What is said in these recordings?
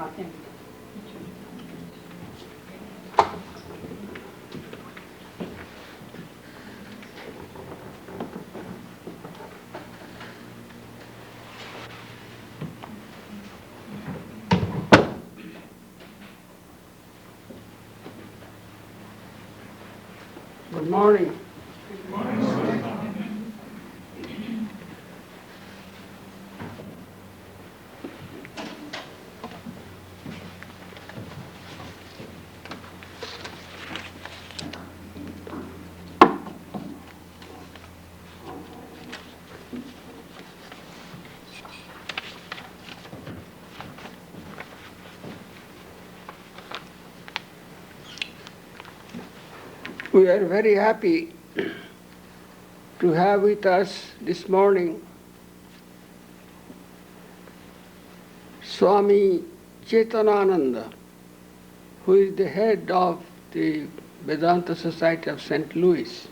Good morning. We are very happy to have with us this morning Swami Chetanananda, who is the head of the Vedanta Society of St. Louis.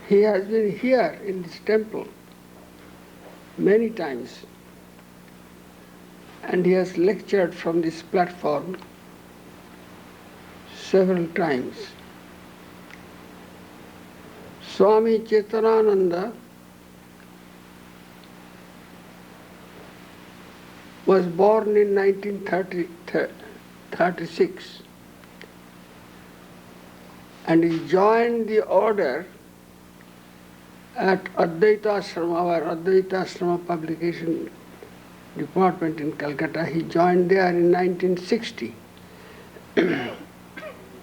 He has been here in this temple many times, and he has lectured from this platform several times. Swami Chetanananda was born in 1936 and he joined the order at Advaita Ashrama, our Advaita Ashrama publication department in Calcutta. He joined there in 1960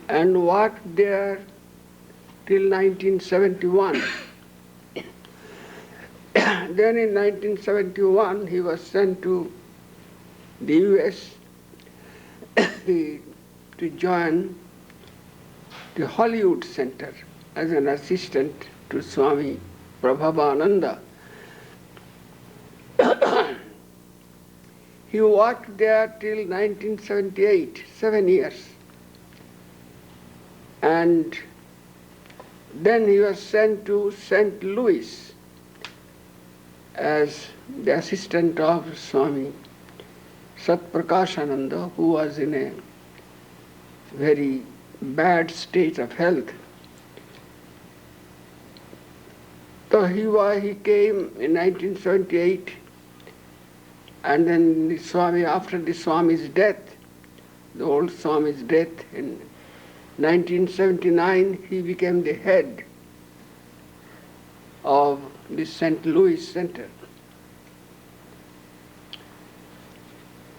and worked there till 1971. Then in 1971 he was sent to the US to join the Hollywood Center as an assistant to Swami Prabhavananda. He worked there till 1978, 7 years. And then he was sent to St. Louis as the assistant of Swami Satprakashananda, who was in a very bad state of health. So he came in 1978, and then the Swami, after the Swami's death, the old Swami's death in 1979, he became the head of the St. Louis Center.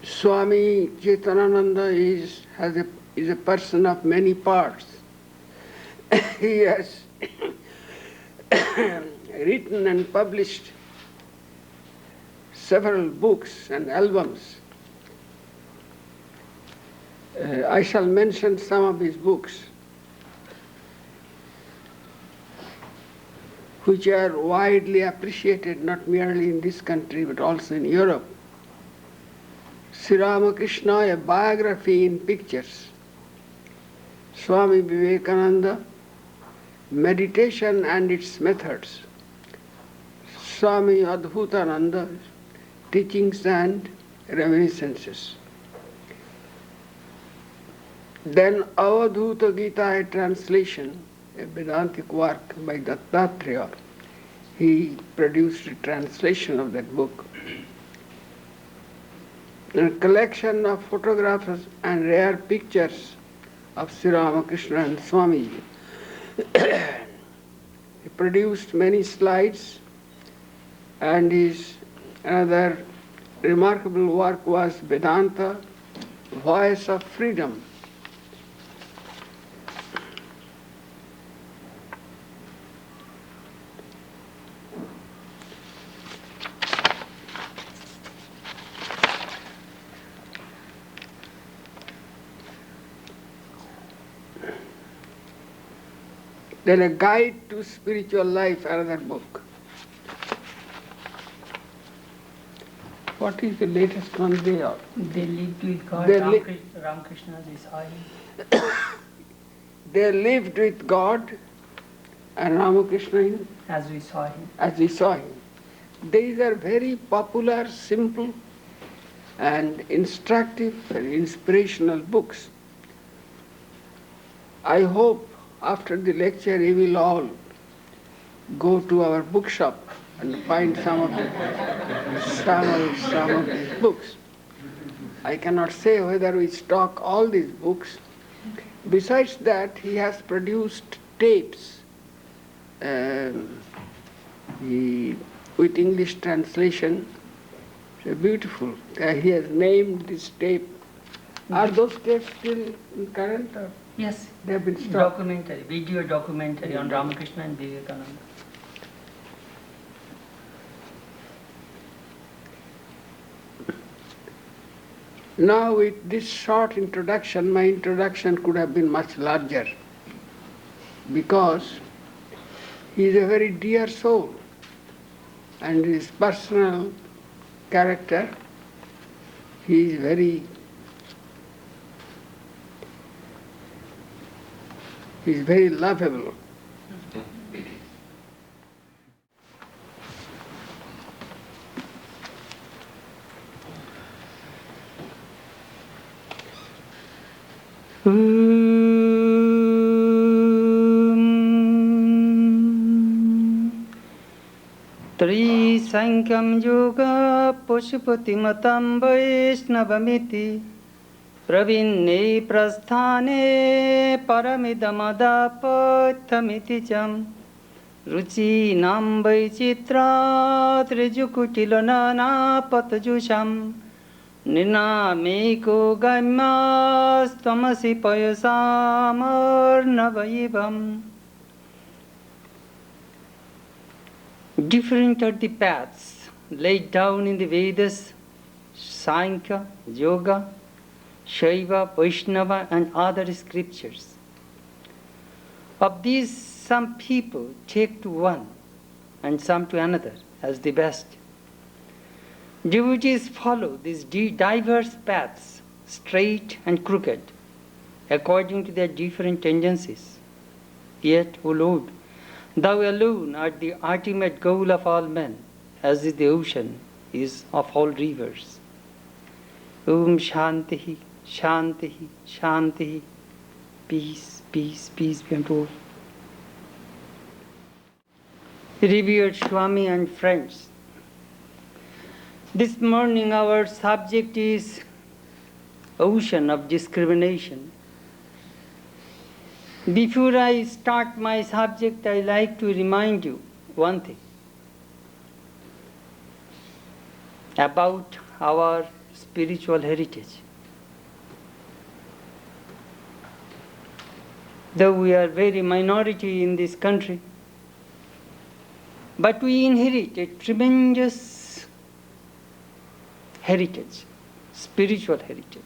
Swami Chetanananda is a person of many parts. He has written and published several books and albums. I shall mention some of his books, which are widely appreciated not merely in this country but also in Europe. Sri Ramakrishna, a biography in pictures. Swami Vivekananda, meditation and its methods. Swami Adbhutananda, teachings and reminiscences. Then Avadhuta Gita, a translation, a Vedantic work by Dattatreya. He produced a translation of that book. A collection of photographs and rare pictures of Sri Ramakrishna and Swamiji. He produced many slides, and his another remarkable work was Vedanta, Voice of Freedom. Then A Guide to Spiritual Life, another book. What is the latest one they are? They lived with God, Ramakrishna, they saw him. They lived with God and Ramakrishna as we saw him. As we saw him. These are very popular, simple, and instructive and inspirational books. I hope after the lecture you will all go to our bookshop and find some of these books. I cannot say whether we stock all these books. Besides that, he has produced tapes with English translation. They're beautiful. He has named this tape. Are those tapes still current? Or Yes. they have been stopped? Documentary, video documentary on Ramakrishna and Vivekananda. Now with this short introduction, my introduction could have been much larger because he is a very dear soul and his personal character, he is very lovable. Trisankham yoga pushpatimatam vaishnavamiti pravinne prasthane paramidamadapatthamiti cham ruchi nam vaicitra trijukutilana patajusham Ninameko gaimas tamasi payasamarnavaivam. Different are the paths laid down in the Vedas, Sankhya, Yoga, Shaiva, Vaishnava and other scriptures. Of these, some people take to one and some to another as the best. Devotees follow these diverse paths, straight and crooked, according to their different tendencies. Yet, O Lord, Thou alone art the ultimate goal of all men, as is the ocean is of all rivers. Om Shantihi, Shantihi, Shantihi. Peace, peace, peace be unto all. Revered Swami and friends, this morning our subject is ocean of discrimination. Before I start my subject, I like to remind you one thing about our spiritual heritage. Though we are very minority in this country, but we inherit a tremendous heritage, spiritual heritage.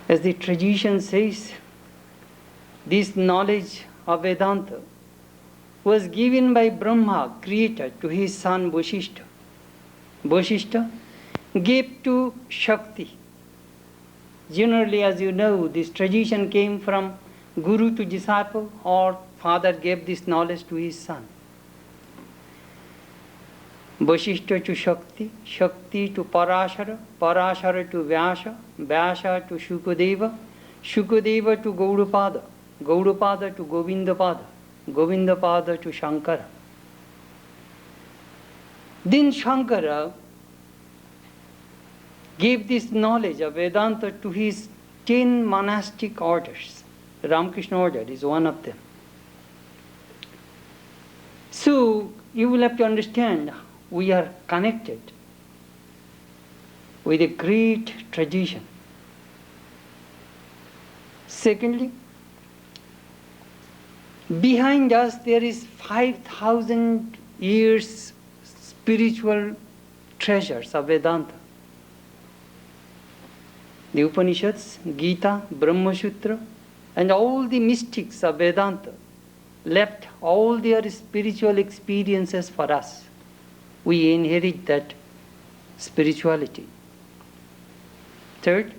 As the tradition says, this knowledge of Vedanta was given by Brahma, creator, to his son Vasishtha. Vasishtha gave to Shakti. Generally, as you know, this tradition came from guru to disciple, or father gave this knowledge to his son. Vasishtha to Shakti, Shakti to Parashara, Parashara to Vyasa, Vyasa to Shukadeva, Shukadeva to Gaudapada, Gaudapada to Govindapada, Govindapada to Shankara. Then Shankara gave this knowledge of Vedanta to his 10 monastic orders. Ramakrishna order is one of them. So you will have to understand, we are connected with a great tradition. Secondly, behind us there is 5,000 years spiritual treasures of Vedanta. The Upanishads, Gita, Brahma Sutra, and all the mystics of Vedanta left all their spiritual experiences for us. We inherit that spirituality. Third,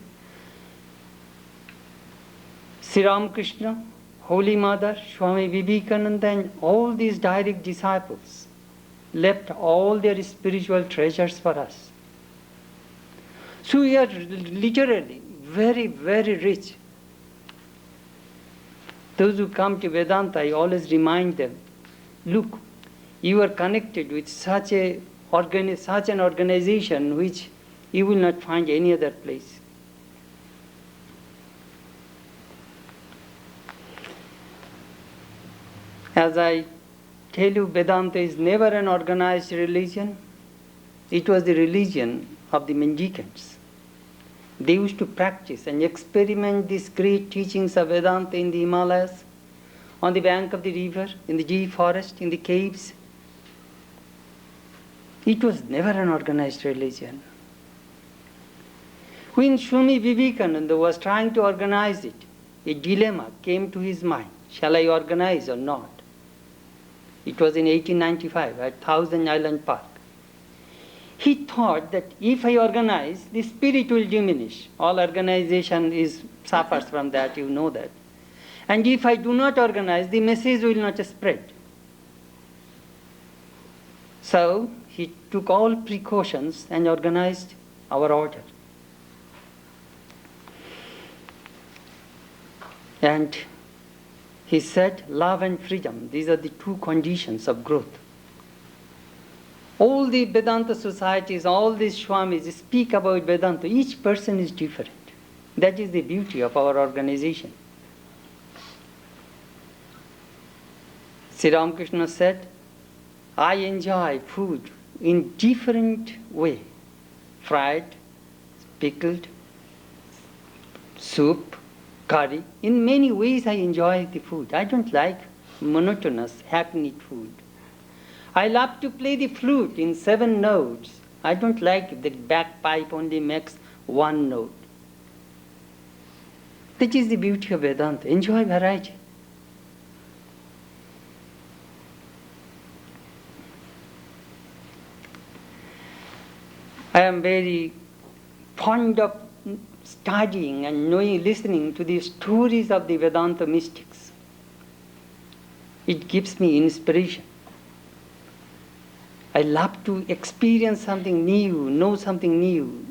Sri Ramakrishna, Holy Mother, Swami Vivekananda, and all these direct disciples left all their spiritual treasures for us. So we are literally very, very rich. Those who come to Vedanta, I always remind them, look, you are connected with such an organization which you will not find any other place. As I tell you, Vedanta is never an organized religion. It was the religion of the mendicants. They used to practice and experiment these great teachings of Vedanta in the Himalayas, on the bank of the river, in the deep forest, in the caves. It was never an organized religion. When Swami Vivekananda was trying to organize it, a dilemma came to his mind. Shall I organize or not? It was in 1895 at Thousand Island Park. He thought that if I organize, the spirit will diminish. All organization suffers from that, you know that. And if I do not organize, the message will not spread. So he took all precautions and organized our order. And he said, love and freedom, these are the two conditions of growth. All the Vedanta societies, all these Swamis speak about Vedanta. Each person is different. That is the beauty of our organization. Sri Ramakrishna said, I enjoy food in different way. Fried, pickled, soup, curry. In many ways I enjoy the food. I don't like monotonous, hackneyed food. I love to play the flute in 7 notes. I don't like the bagpipe only makes 1 note. That is the beauty of Vedanta. Enjoy variety. I am very fond of studying and listening to the stories of the Vedanta mystics. It gives me inspiration. I love to experience something new, know something new.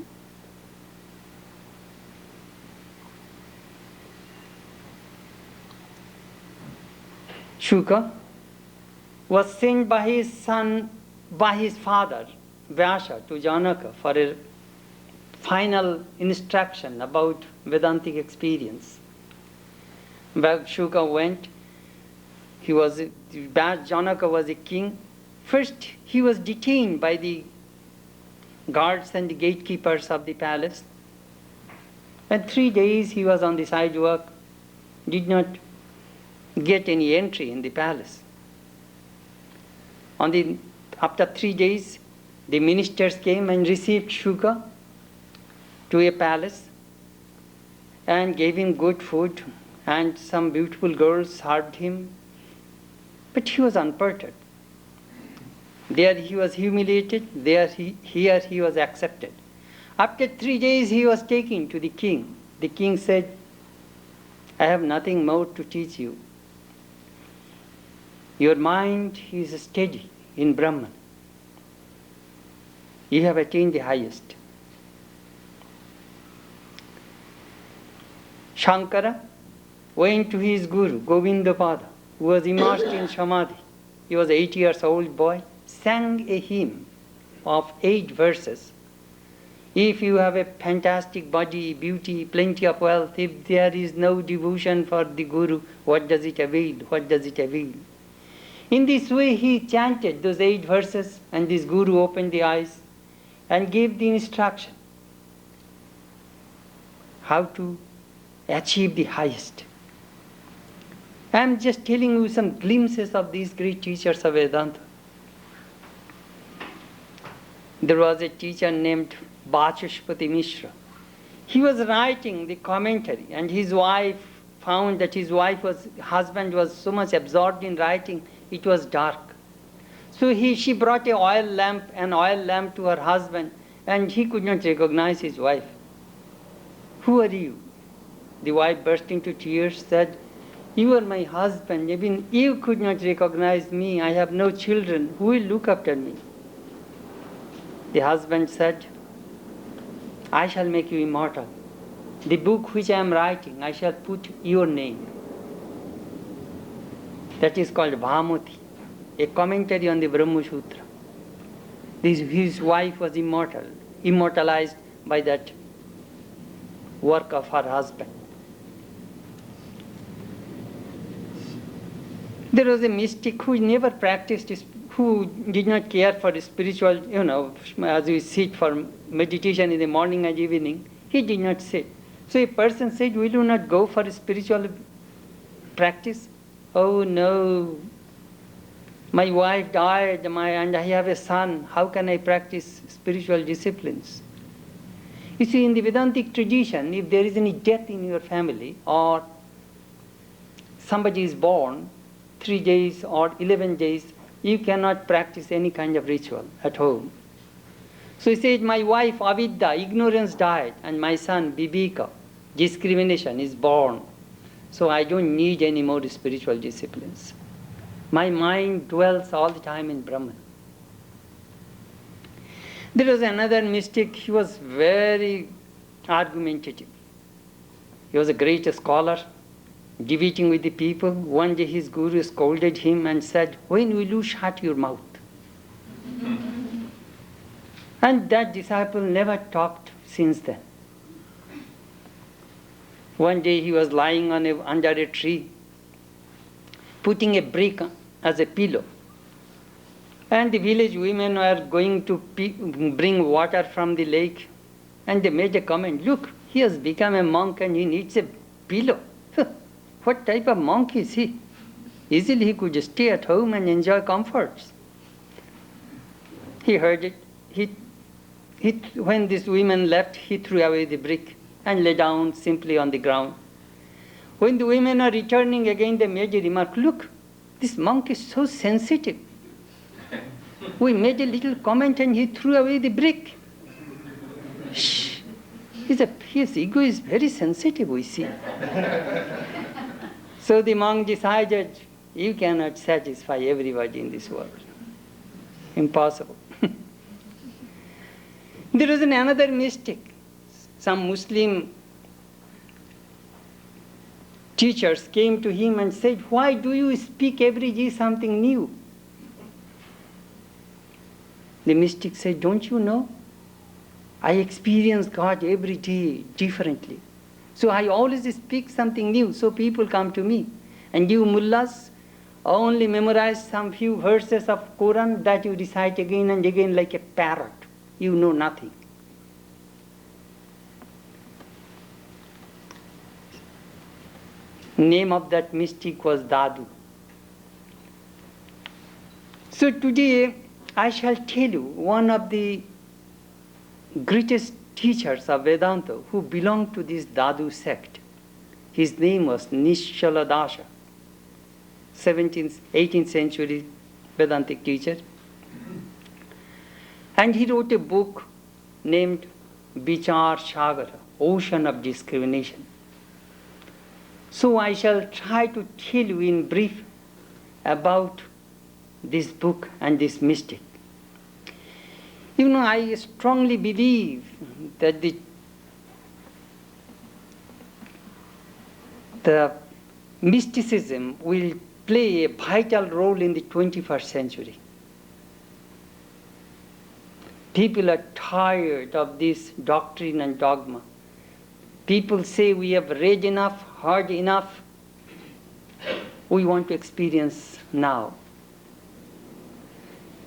Shuka was sent by his father, Vyasa, to Janaka for a final instruction about Vedantic experience. When Shuka went, Janaka was a king. First, he was detained by the guards and the gatekeepers of the palace. And 3 days he was on the sidewalk, did not get any entry in the palace. After 3 days, the ministers came and received Shuka to a palace and gave him good food, and some beautiful girls served him. But he was unperturbed. There he was humiliated, here he was accepted. After 3 days he was taken to the king. The king said, I have nothing more to teach you. Your mind is steady in Brahman. You have attained the highest. Shankara went to his guru, Govindapada, who was immersed in Samadhi. He was 8 years old boy, sang a hymn of 8 verses. If you have a fantastic body, beauty, plenty of wealth, if there is no devotion for the guru, what does it avail? What does it avail? In this way he chanted those 8 verses, and this guru opened the eyes and gave the instruction how to achieve the highest. I am just telling you some glimpses of these great teachers of Vedanta. There was a teacher named Vachaspati Mishra. He was writing the commentary, and his wife found that his husband was so much absorbed in writing, it was dark. So she brought an oil lamp to her husband, and he could not recognize his wife. Who are you? The wife burst into tears, said, You are my husband. Even you could not recognize me. I have no children. Who will look after me? The husband said, I shall make you immortal. The book which I am writing, I shall put your name. That is called Bhamati, a commentary on the Brahma Sutra. His wife was immortal, immortalized by that work of her husband. There was a mystic who never practiced, who did not care for spiritual, as we sit for meditation in the morning and evening, he did not sit. So a person said, will you not go for spiritual practice? Oh no, my wife died and I have a son. How can I practice spiritual disciplines? You see, in the Vedantic tradition, if there is any death in your family or somebody is born 3 days or 11 days, you cannot practice any kind of ritual at home. So he said, my wife Avidya, ignorance, died, and my son Viveka, discrimination, is born. So I don't need any more spiritual disciplines. My mind dwells all the time in Brahman. There was another mystic, he was very argumentative. He was a great scholar, debating with the people. One day his guru scolded him and said, when will you shut your mouth? And that disciple never talked since then. One day he was lying under a tree, putting a brick as a pillow. And the village women were going to bring water from the lake. And they made a comment, look, he has become a monk and he needs a pillow. What type of monk is he? Easily he could stay at home and enjoy comforts. He heard it. When these women left, he threw away the brick and lay down simply on the ground. When the women are returning again, they made a remark, look, this monk is so sensitive. We made a little comment and he threw away the brick. Shh. His ego is very sensitive, we see. So the monk decided, you cannot satisfy everybody in this world. Impossible. There was another mystic. Some Muslim teachers came to him and said, why do you speak every day something new? The mystic said, don't you know? I experience God every day differently. So I always speak something new, so people come to me. And you mullahs only memorize some few verses of Quran that you recite again and again like a parrot. You know nothing. Name of that mystic was Dadu. So today I shall tell you one of the greatest teachers of Vedanta who belonged to this Dadu sect. His name was Nishaladasha, 18th century Vedantic teacher. And he wrote a book named Vichar Sagara, Ocean of Discrimination. So I shall try to tell you in brief about this book and this mystic. I strongly believe that the mysticism will play a vital role in the 21st century. People are tired of this doctrine and dogma. People say we have read enough, heard enough. We want to experience now.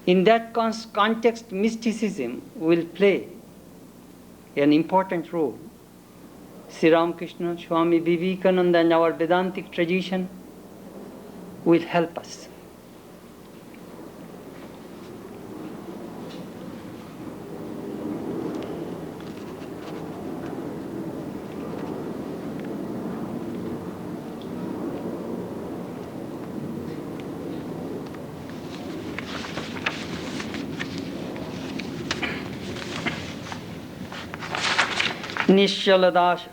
In that context, mysticism will play an important role. Sri Ramakrishna, Swami Vivekananda and our Vedantic tradition will help us. Nishaladasha.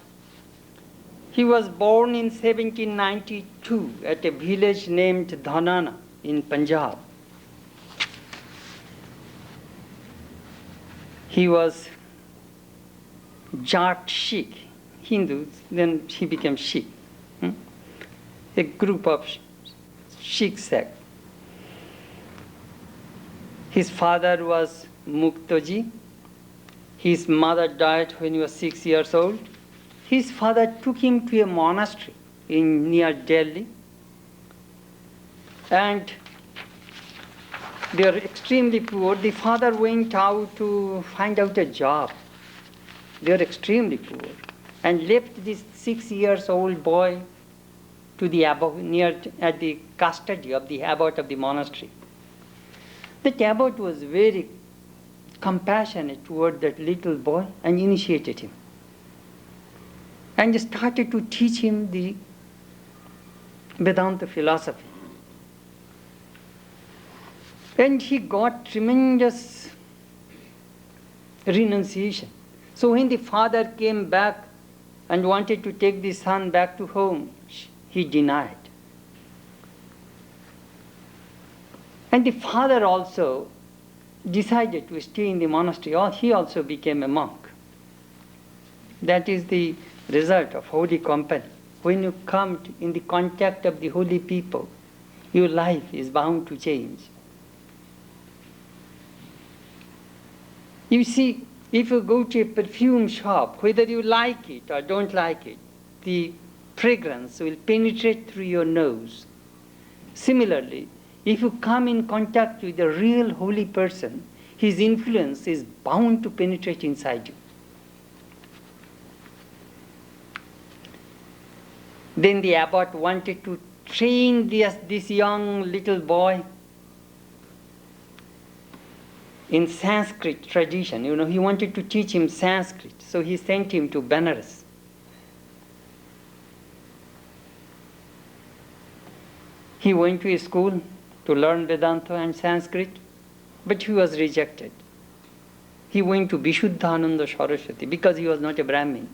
He was born in 1792 2 at a village named Dhanana in Punjab. He was Jat Sikh, Hindus, then he became Sikh. A group of Sikh sect. His father was Muktoji. His mother died when he was 6 years old. His father took him to a monastery near Delhi. And they are extremely poor. The father went out to find out a job. They are extremely poor. And left this 6 years old boy to the abbot, at the custody of the abbot of the monastery. The abbot was very compassionate toward that little boy and initiated him. And started to teach him the Vedanta philosophy. And he got tremendous renunciation. So when the father came back and wanted to take the son back to home, he denied. And the father also decided to stay in the monastery. He also became a monk. That is the result of holy company. When you come in the contact of the holy people, your life is bound to change. You see, if you go to a perfume shop, whether you like it or don't like it, the fragrance will penetrate through your nose. Similarly, if you come in contact with a real holy person, his influence is bound to penetrate inside you. Then the abbot wanted to train this young little boy in Sanskrit tradition. He wanted to teach him Sanskrit, so he sent him to Benares. He went to a school to learn Vedanta and Sanskrit, but he was rejected. He went to Vishuddhananda Saraswati because he was not a Brahmin.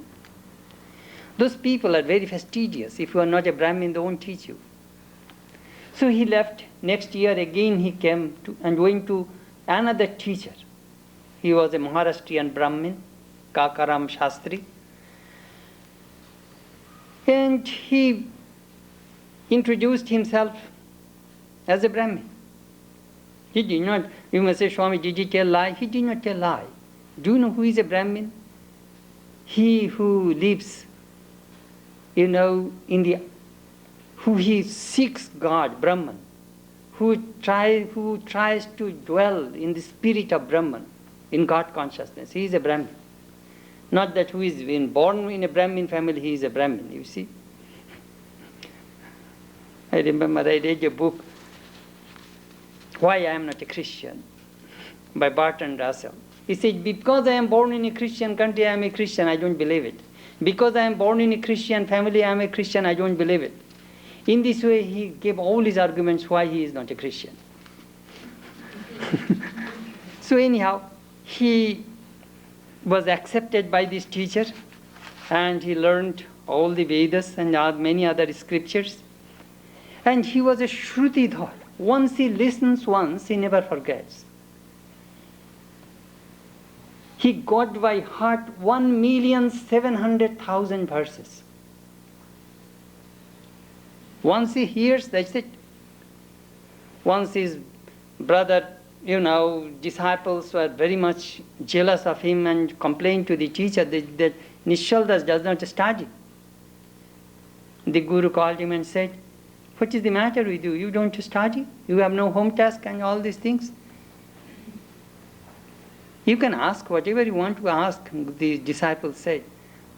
Those people are very fastidious. If you are not a Brahmin, they won't teach you. So he left. Next year again he came and went to another teacher. He was a Maharashtrian Brahmin, Kakaram Shastri. And he introduced himself as a Brahmin. He did not, you must say, Swami, did he tell lie? He did not tell lie. Do you know who is a Brahmin? He who lives, who he seeks God, Brahman, who tries to dwell in the spirit of Brahman, in God consciousness. He is a Brahmin. Not that who is been born in a Brahmin family, he is a Brahmin, you see. I remember I read a book, Why I Am Not a Christian, by Barton Russell. He said, because I am born in a Christian country, I am a Christian, I don't believe it. Because I am born in a Christian family, I am a Christian, I don't believe it. In this way, he gave all his arguments why he is not a Christian. So anyhow, he was accepted by this teacher, and he learned all the Vedas and many other scriptures. And he was a Shrutidhar. Once he listens once, he never forgets. He got by heart 1,700,000 verses. Once he hears, that's it. Once his brother, disciples were very much jealous of him and complained to the teacher that Nishaldas does not study. The Guru called him and said, what is the matter with you? You don't study? You have no home task and all these things? You can ask whatever you want to ask, the disciple said.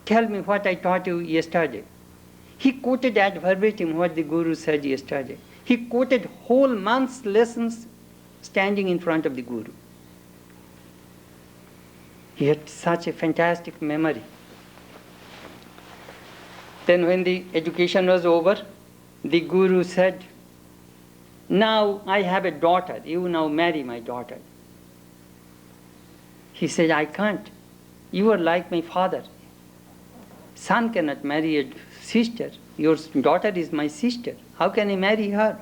Tell me what I taught you yesterday. He quoted ad verbatim what the Guru said yesterday. He quoted whole month's lessons standing in front of the Guru. He had such a fantastic memory. Then when the education was over, the Guru said, now I have a daughter, you now marry my daughter. He said, I can't. You are like my father. Son cannot marry a sister. Your daughter is my sister. How can I marry her?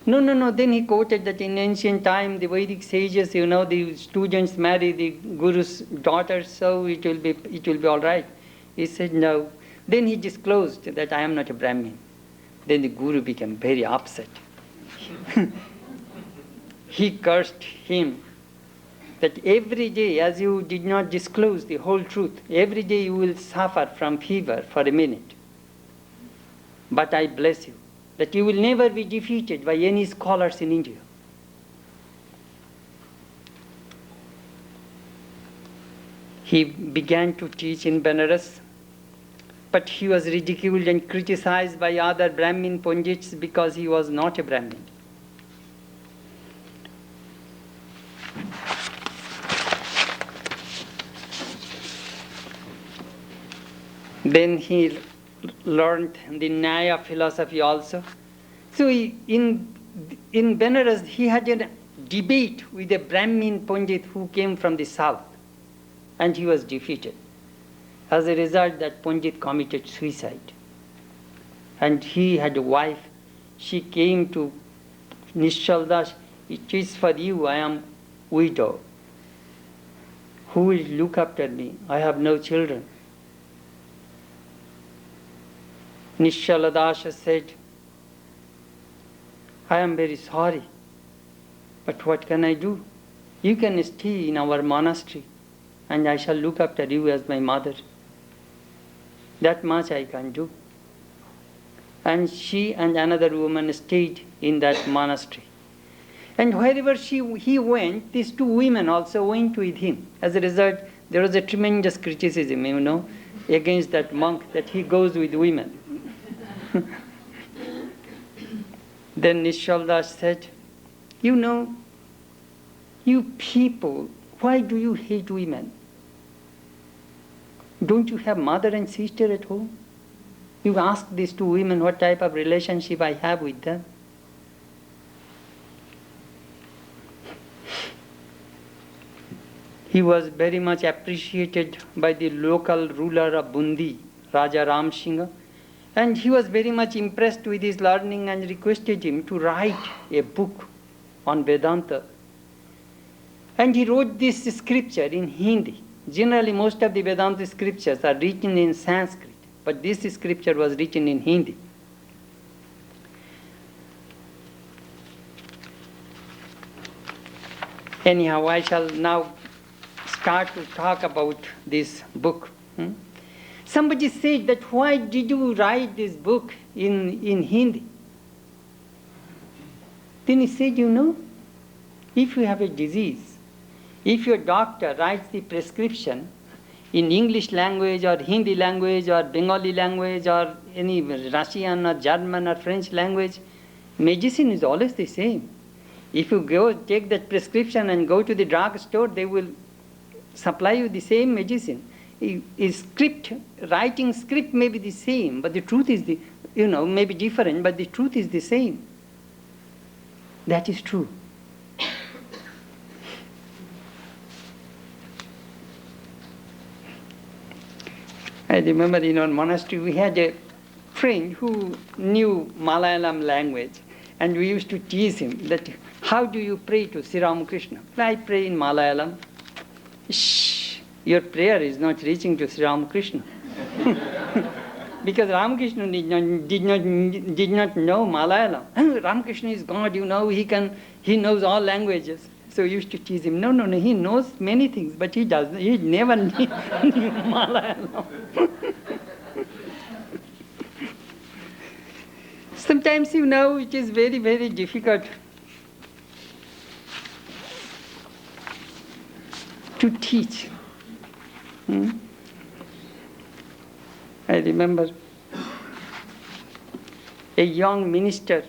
No, no, no. Then he quoted that in ancient time, the Vedic sages, the students marry the guru's daughters, so it will be all right. He said no. Then he disclosed that I am not a Brahmin. Then the guru became very upset. He cursed him that every day, as you did not disclose the whole truth, every day you will suffer from fever for a minute. But I bless you, that you will never be defeated by any scholars in India. He began to teach in Benares, but he was ridiculed and criticized by other Brahmin Pandits because he was not a Brahmin. Then he learned the Nyaya philosophy also. So in Benares, he had a debate with a Brahmin Pandit who came from the south, and he was defeated. As a result, that Pandit committed suicide. And he had a wife. She came to Nishal Das, it is for you, I am widow. Who will look after me? I have no children. Nishal Das said, I am very sorry, but what can I do? You can stay in our monastery, and I shall look after you as my mother. That much I can do. And she and another woman stayed in that monastery. And wherever he went, these two women also went with him. As a result, there was a tremendous criticism, against that monk, that he goes with women. Then Nishal Das said, you people, why do you hate women? Don't you have mother and sister at home? You ask these two women what type of relationship I have with them. He was very much appreciated by the local ruler of Bundi, Raja Ram Singh, and he was very much impressed with his learning and requested him to write a book on Vedanta. And he wrote this scripture in Hindi. Generally, most of the Vedanta scriptures are written in Sanskrit, but this scripture was written in Hindi. Anyhow, I shall now start to talk about this book. Somebody said that, why did you write this book in Hindi? Then he said, if you have a disease, if your doctor writes the prescription in English language or Hindi language or Bengali language or any Russian or German or French language, medicine is always the same. If you go take that prescription and go to the drug store, they will supply you the same medicine. Writing script may be the same, but the truth is may be different, but the truth is the same. That is true. I remember in our monastery we had a friend who knew Malayalam language, and we used to tease him that, how do you pray to Sri Ramakrishna? I pray in Malayalam. Shh, your prayer is not reaching to Sri Ramakrishna. Because Ramakrishna did not know Malayalam. Ramakrishna is God, he knows all languages. So we used to tease him. No, he knows many things, but he never knew Malayalam. Sometimes, it is very, very difficult to teach. I remember a young minister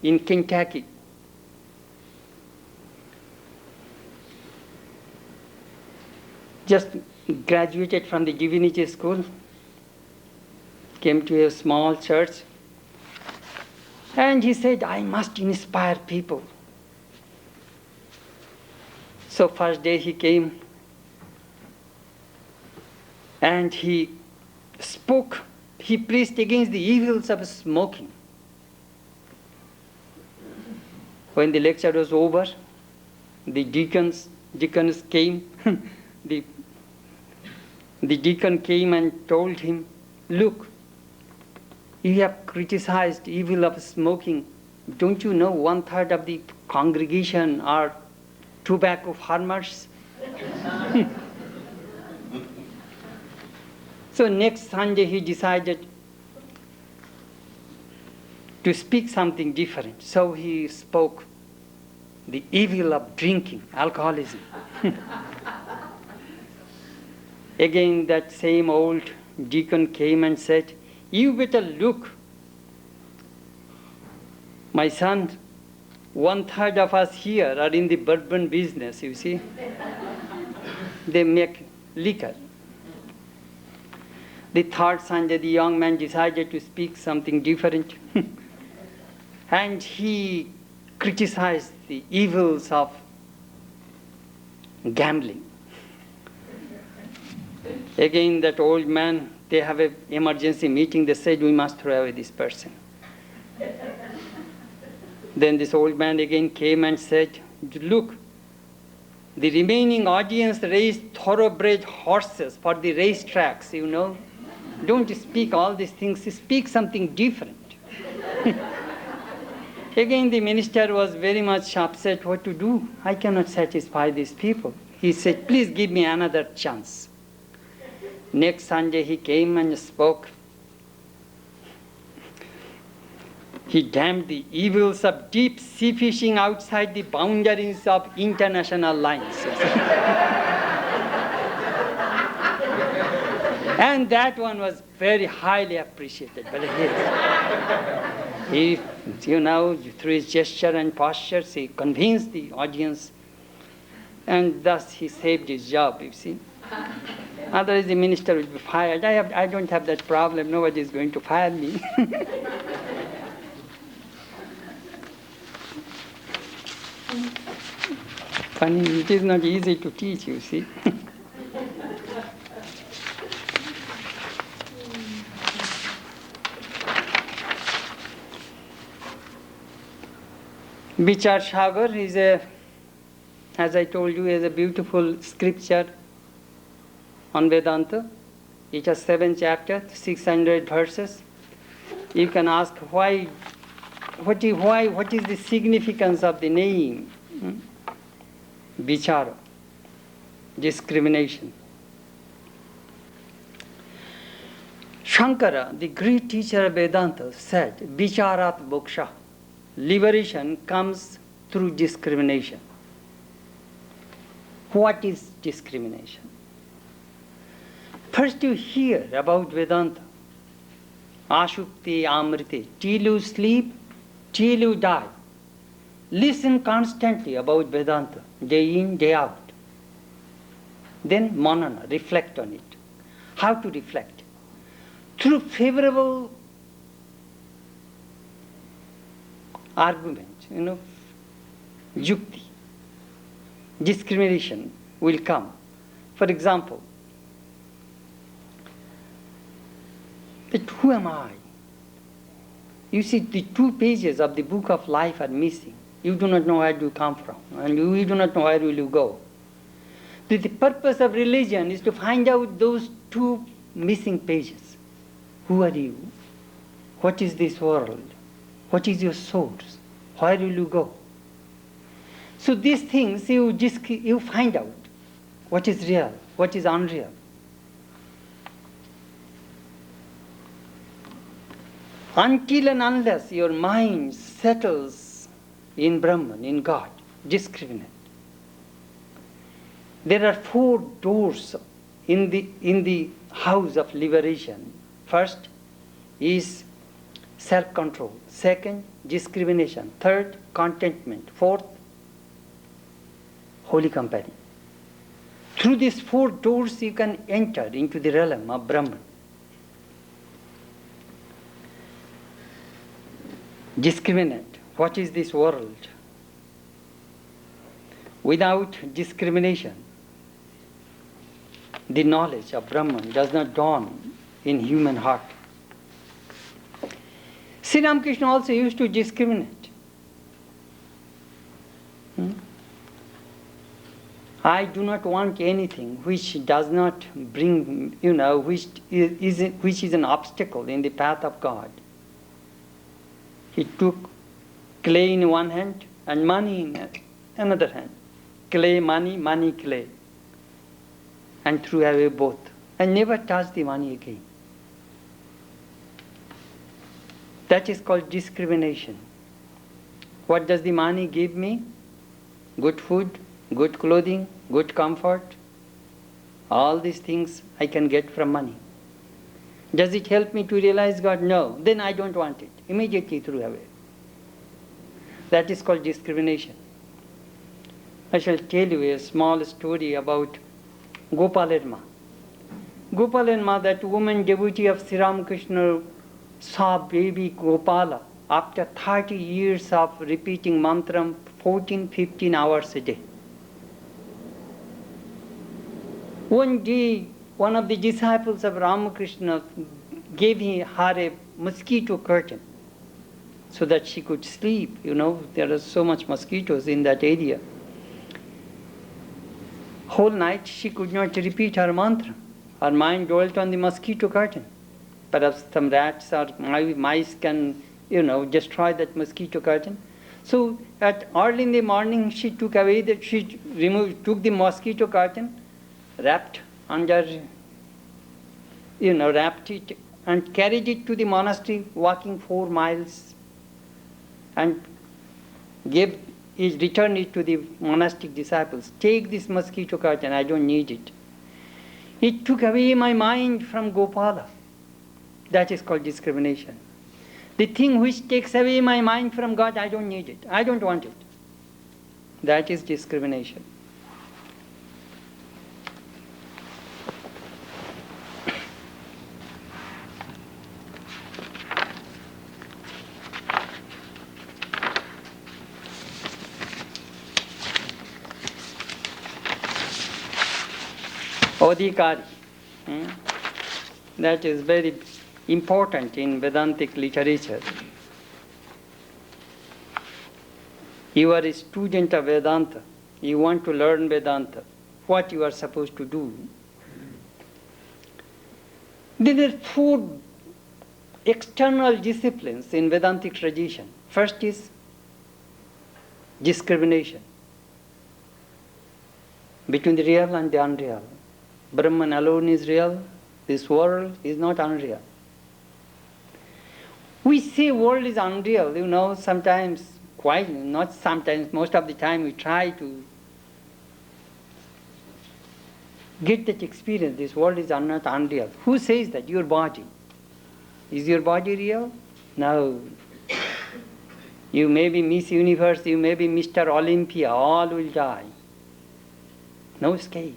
in Kentucky. Just graduated from the divinity school, came to a small church, and he said, I must inspire people. So first day he came, and he spoke he preached against the evils of smoking. When the lecture was over, the deacons came. the deacon came and told him, "Look, you have criticized evil of smoking. Don't you know 1/3 of the congregation are tobacco farmers?" So next Sunday he decided to speak something different. So he spoke the evil of drinking, alcoholism. Again that same old deacon came and said, "You better look. My son, 1/3 of us here are in the bourbon business, you see. They make liquor." The third Sunday, the young man decided to speak something different. And he criticized the evils of gambling. Again, that old man, they have an emergency meeting. They said, "We must throw away this person." Then this old man again came and said, "Look, the remaining audience raised thoroughbred horses for the racetracks, you know. Don't speak all these things, speak something different." Again, the minister was very much upset. What to do? I cannot satisfy these people. He said, "Please give me another chance." Next Sunday he came and spoke. He damned the evils of deep sea fishing outside the boundaries of international lines. And that one was very highly appreciated. But he, through his gesture and postures, he convinced the audience, and thus he saved his job, you see. Otherwise the minister would be fired. I don't have that problem. Nobody is going to fire me. Funny, it is not easy to teach, you see. Vichar Sagar is as I told you, is a beautiful scripture on Vedanta. It has 7 chapters, 600 verses. You can ask what is the significance of the name? Vichara, discrimination. Shankara, the great teacher of Vedanta, said, Vicharat moksha. Liberation comes through discrimination. What is discrimination? First you hear about Vedanta. Ashukti amrite, till you sleep, till you die. Listen constantly about Vedanta, day in, day out. Then manana, reflect on it. How to reflect? Through favorable argument, yukti. Discrimination will come. For example, that who am I? You see, the 2 pages of the book of life are missing. You do not know where you come from, and you do not know where will you go. The purpose of religion is to find out those 2 missing pages. Who are you? What is this world? What is your source? Where will you go? So these things you find out what is real, what is unreal. Until and unless your mind settles in Brahman, in God, discriminate. There are 4 doors in the house of liberation. First is self-control. Second, discrimination. Third, contentment. Fourth, holy company. Through these 4 doors you can enter into the realm of Brahman. Discriminate. What is this world? Without discrimination, the knowledge of Brahman does not dawn in human heart. Sri Ramakrishna also used to discriminate. I do not want anything which does not bring, which is an obstacle in the path of God. He took clay in one hand and money in another hand. Clay, money, money, clay. And threw away both. And never touched the money again. That is called discrimination. What does the money give me? Good food, good clothing, good comfort. All these things I can get from money. Does it help me to realize God? No. Then I don't want it. Immediately threw away. That is called discrimination. I shall tell you a small story about Gopalarma. Gopalarma, that woman devotee of Sri Ramakrishna, saw baby Gopala after 30 years of repeating mantram 14-15 hours a day. One day, one of the disciples of Ramakrishna gave her a mosquito curtain so that she could sleep. There are so much mosquitoes in that area. Whole night she could not repeat her mantra. Her mind dwelt on the mosquito curtain. Perhaps some rats or mice can, destroy that mosquito curtain. So at early in the morning, she took the mosquito curtain, wrapped it and carried it to the monastery, walking 4 miles, and returned it to the monastic disciples. Take this mosquito curtain, I don't need it. It took away my mind from Gopala. That is called discrimination. The thing which takes away my mind from God, I don't need it. I don't want it. That is discrimination. Adhikari. That is very important in Vedantic literature. You are a student of Vedanta. You want to learn Vedanta. What you are supposed to do? There are 4 external disciplines in Vedantic tradition. First is discrimination between the real and the unreal. Brahman alone is real. This world is not unreal. We say world is unreal, sometimes, not sometimes, most of the time we try to get that experience. This world is not unreal. Who says that? Your body. Is your body real? No. You may be Miss Universe, you may be Mr. Olympia, all will die. No escape.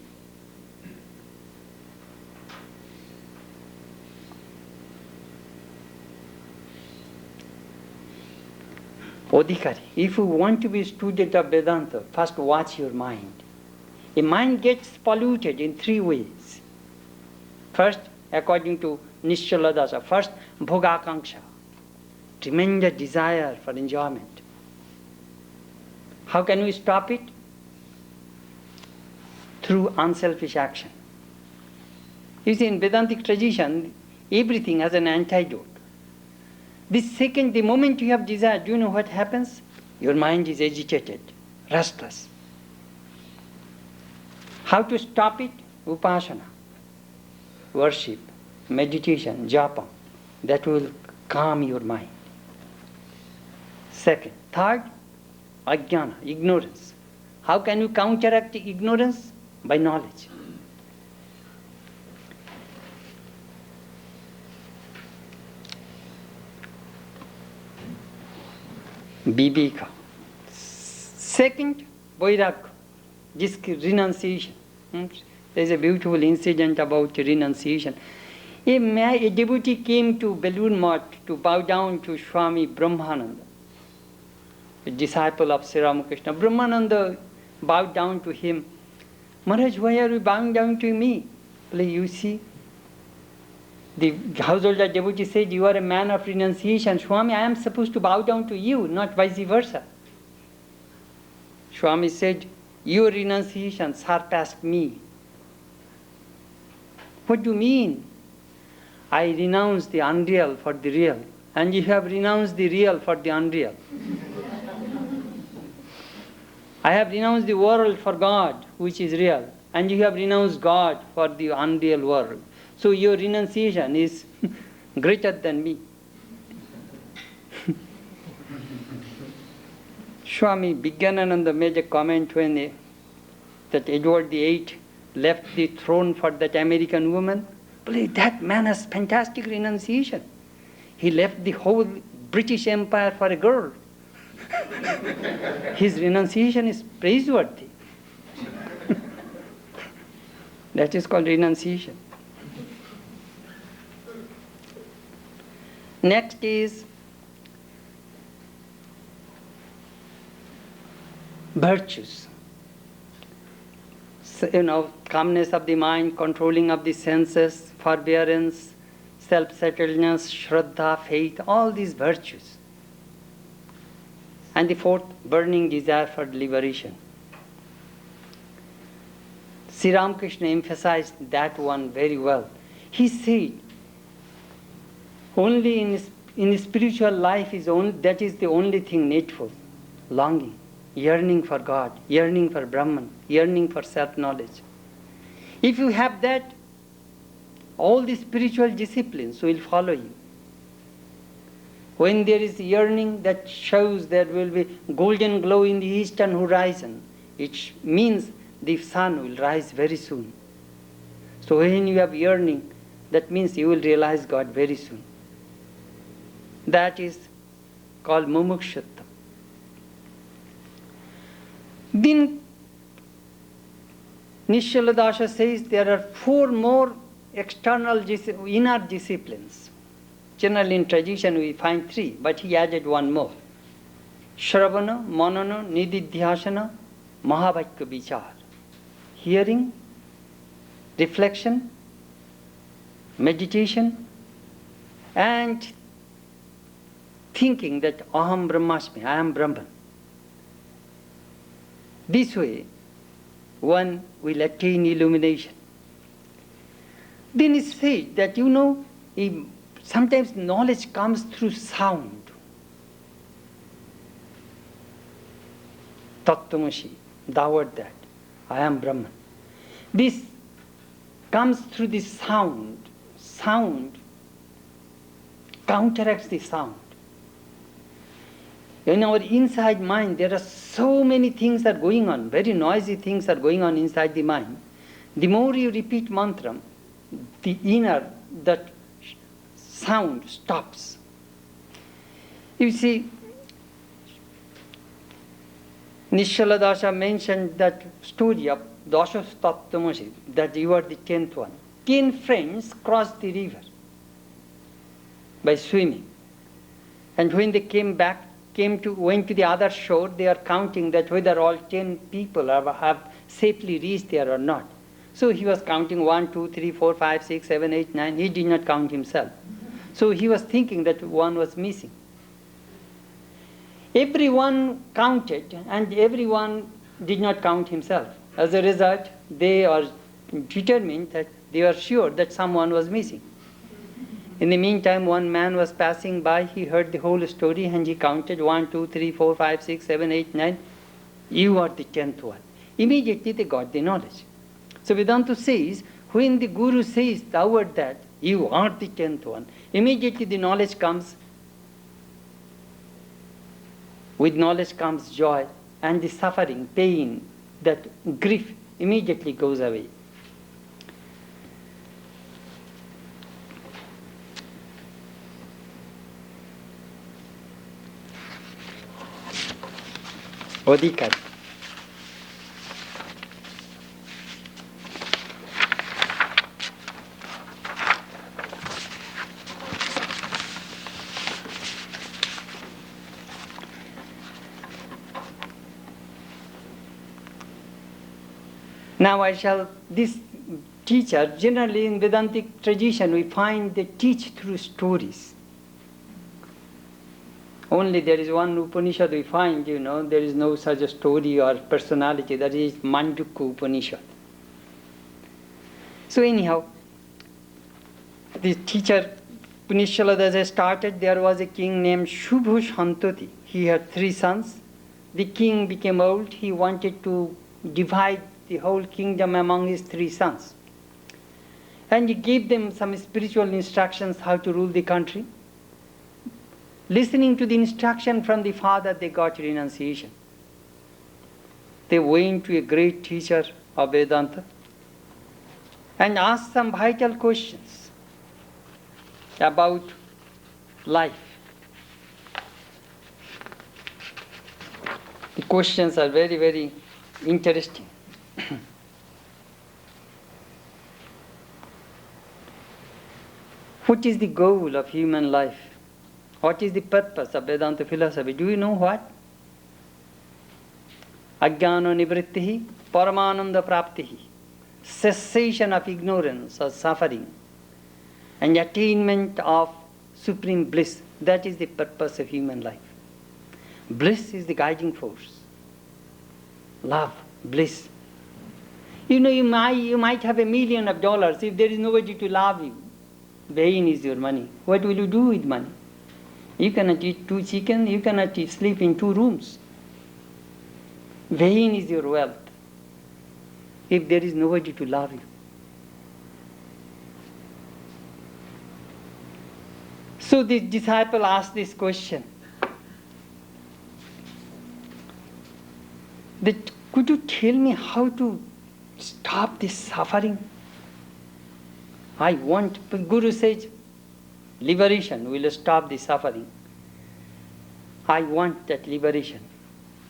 Adhikari. If you want to be a student of Vedanta, first watch your mind. A mind gets polluted in 3 ways. First, according to Nischala Dasa, first, bhogakanksha, tremendous desire for enjoyment. How can we stop it? Through unselfish action. You see, in Vedantic tradition, everything has an antidote. The moment you have desire, do you know what happens? Your mind is agitated, restless. How to stop it? Upasana, worship, meditation, japa. That will calm your mind. Third, ajnana, ignorance. How can you counteract ignorance? By knowledge. Viveka. Second, vairagya, renunciation. There is a beautiful incident about renunciation. A devotee came to Belur Math to bow down to Swami Brahmananda, a disciple of Sri Ramakrishna. Brahmananda bowed down to him. Maharaj, why are you bowing down to me? Well, you see, The householder devotee said, "You are a man of renunciation. Swami, I am supposed to bow down to you, not vice versa." Swami said, "Your renunciation surpassed me." What do you mean? I renounced the unreal for the real, and you have renounced the real for the unreal. I have renounced the world for God, which is real, and you have renounced God for the unreal world. So your renunciation is greater than me. Swami Shraddhananda made a comment when that Edward VIII left the throne for that American woman. Believe that man has fantastic renunciation. He left the whole British Empire for a girl. His renunciation is praiseworthy. That is called renunciation. Next is virtues. So, calmness of the mind, controlling of the senses, forbearance, self-settledness, shraddha, faith, all these virtues. And the fourth, burning desire for liberation. Sri Ramakrishna emphasized that one very well. He said, only in spiritual life that is the only thing needful. Longing, yearning for God, yearning for Brahman, yearning for self-knowledge. If you have that, all the spiritual disciplines will follow you. When there is yearning, that shows there will be golden glow in the eastern horizon. It means the sun will rise very soon. So when you have yearning, that means you will realize God very soon. That is called mumukshutva. Then Nishala Dasha says there are 4 more inner disciplines. Generally in tradition we find 3, but he added 1 more. Shravana, Manana, Nididhyasana, Mahavakya Vichar. Hearing, reflection, meditation, and thinking that Aham Brahmasmi, I am Brahman. This way, one will attain illumination. Then it says that, sometimes knowledge comes through sound. Tattvamasi, thou art that, I am Brahman. This comes through the sound. Sound counteracts the sound. In our inside mind, there are so many things are going on, very noisy things are going on inside the mind. The more you repeat mantra, the inner, that sound stops. You see, Nishala Dasha mentioned that story of Dasha Tattvamasi, that you are the 10th one. 10 friends crossed the river by swimming. And when they went to the other shore, they are counting that whether all 10 people have safely reached there or not. So he was counting 1, 2, 3, 4, 5, 6, 7, 8, 9. He did not count himself. So he was thinking that one was missing. Everyone counted and everyone did not count himself. As a result, they are determined that they are sure that someone was missing. In the meantime, one man was passing by, he heard the whole story and he counted 1, 2, 3, 4, 5, 6, 7, 8, 9. You are the 10th one. Immediately they got the knowledge. So Vedanta says, when the Guru says, thou art that, you are the 10th one, immediately the knowledge comes. With knowledge comes joy, and the suffering, pain, that grief immediately goes away. Odhikar. Now this teacher, generally in Vedantic tradition, we find they teach through stories. Only there is one Upanishad we find, there is no such a story or personality, that is Mandukya Upanishad. So anyhow, the teacher, Upanishad, as I started, there was a king named Shubhu Shantoti. He had 3 sons. The king became old. He wanted to divide the whole kingdom among his 3 sons. And he gave them some spiritual instructions how to rule the country. Listening to the instruction from the father, they got renunciation. They went to a great teacher of Vedanta and asked some vital questions about life. The questions are very, very interesting. What is the goal of human life? What is the purpose of Vedanta philosophy? Do you know what? Ajnana nivrittihi, paramananda praptihi, cessation of ignorance or suffering, and attainment of supreme bliss. That is the purpose of human life. Bliss is the guiding force. Love, bliss. You might have $1 million. If there is nobody to love you, vain is your money. What will you do with money? You cannot eat 2 chicken, you cannot sleep in 2 rooms. Vain is your wealth if there is nobody to love you. So the disciple asked this question, that could you tell me how to stop this suffering? Guru says, liberation will stop the suffering. I want that liberation.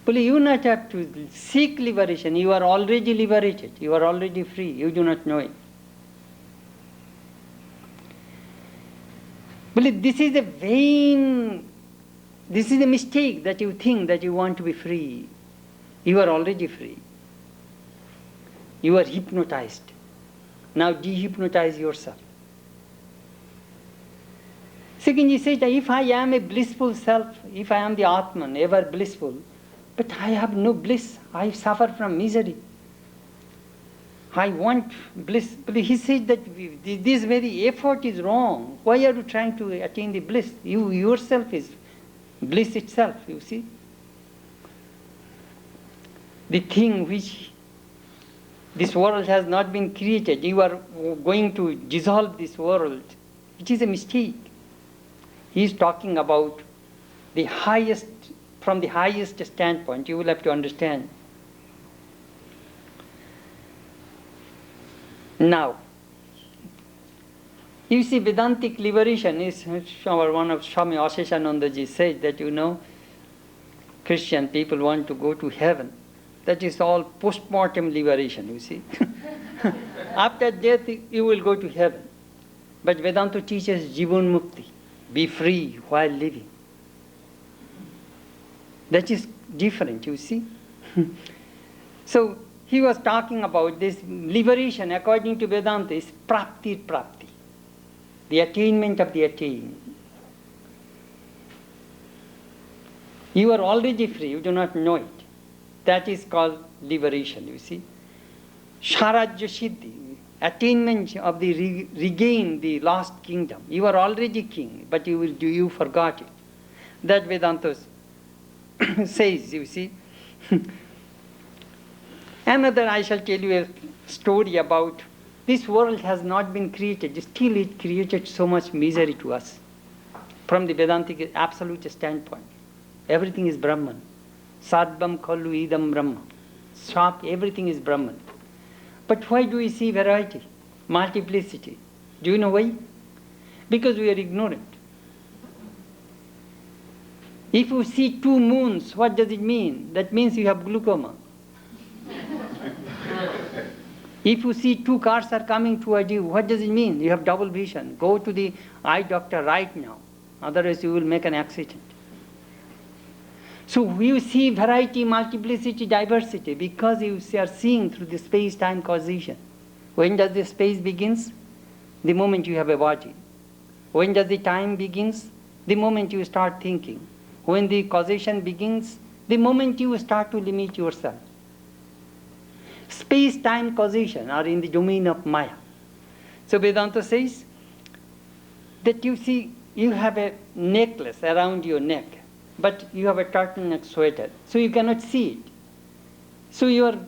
But you do not have to seek liberation. You are already liberated. You are already free. You do not know it. But this is a mistake that you think that you want to be free. You are already free. You are hypnotized. Now dehypnotize yourself. Second, he says that if I am a blissful self, if I am the Atman, ever blissful, but I have no bliss, I suffer from misery. I want bliss. But he said that this very effort is wrong. Why are you trying to attain the bliss? You yourself is bliss itself, you see. The thing which this world has not been created, you are going to dissolve this world. It is a mistake. He is talking about the highest, from the highest standpoint. You will have to understand. Now, you see, Vedantic liberation is, one of Swami Chetanananda said that, Christian people want to go to heaven. That is all post-mortem liberation, you see. After death, you will go to heaven. But Vedanta teaches Jivan Mukti. Be free while living. That is different, you see. So, he was talking about this liberation, according to Vedanta, is prapti. The attainment of the attained. You are already free, you do not know it. That is called liberation, you see. Sharajya Siddhi, attainment of the regain the lost kingdom. You are already king, but you forgot it. That Vedanta says, you see. Another, I shall tell you a story about this world has not been created, still it created so much misery to us. From the Vedantic absolute standpoint, everything is Brahman. Sadvam khalu idam Brahma. Shop, everything is Brahman. But why do we see variety, multiplicity? Do you know why? Because we are ignorant. If you see 2 moons, what does it mean? That means you have glaucoma. If you see 2 cars are coming toward you, what does it mean? You have double vision. Go to the eye doctor right now. Otherwise you will make an accident. So you see variety, multiplicity, diversity because you are seeing through the space-time causation. When does the space begins? The moment you have a body. When does the time begins? The moment you start thinking. When the causation begins? The moment you start to limit yourself. Space-time causation are in the domain of Maya. So Vedanta says that you see, you have a necklace around your neck, but you have a turtleneck sweater, so you cannot see it. So you are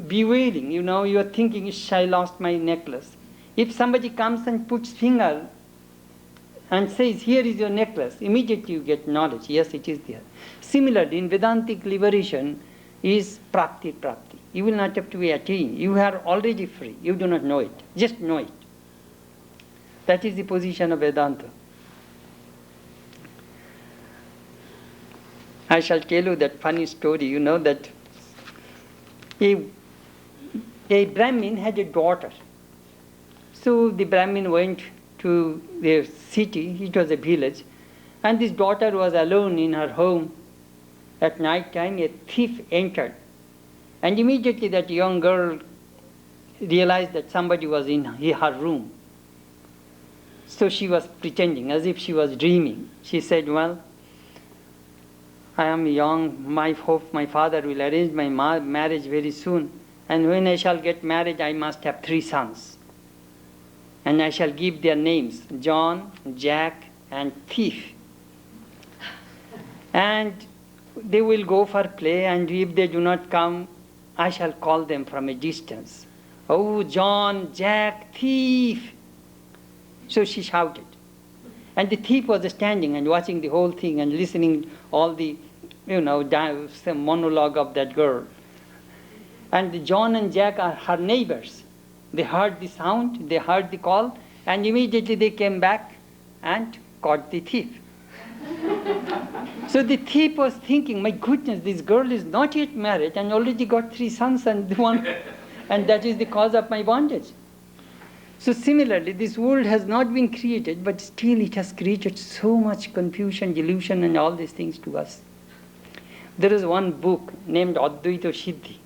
bewailing, you are thinking, I lost my necklace. If somebody comes and puts finger and says, here is your necklace, immediately you get knowledge, yes, it is there. Similarly, in Vedantic liberation is prapti. You will not have to be attained. You are already free. You do not know it. Just know it. That is the position of Vedanta. I shall tell you that funny story. That a Brahmin had a daughter. So the Brahmin went to their city, it was a village, and this daughter was alone in her home. At night time, a thief entered. And immediately that young girl realized that somebody was in her room. So she was pretending, as if she was dreaming. She said, well, I am young, I hope my father will arrange my marriage very soon. And when I shall get married, I must have 3 sons. And I shall give their names, John, Jack, and Thief. And they will go for play, and if they do not come, I shall call them from a distance. Oh, John, Jack, Thief! So she shouted. And the thief was standing and watching the whole thing and listening all the, some monologue of that girl. And John and Jack are her neighbors. They heard the sound, they heard the call, and immediately they came back and caught the thief. So the thief was thinking, my goodness, this girl is not yet married and already got 3 sons and that is the cause of my bondage. So similarly, this world has not been created, but still it has created so much confusion, delusion, and all these things to us. There is one book named Advaita Siddhi.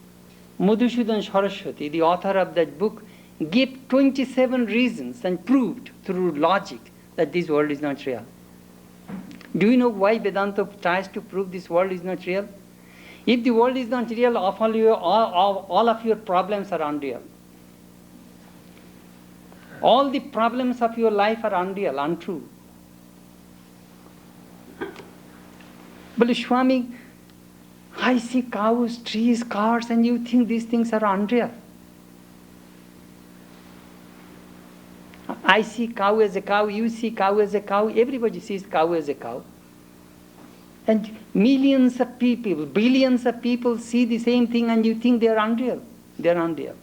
Madhusudan Saraswati, the author of that book, gave 27 reasons and proved through logic that this world is not real. Do you know why Vedanta tries to prove this world is not real? If the world is not real, all of your problems are unreal. All the problems of your life are unreal, untrue. But Swami, I see cows, trees, cars, and you think these things are unreal. I see cow as a cow, you see cow as a cow, everybody sees cow as a cow. And millions of people, billions of people see the same thing and you think they are unreal. They are unreal.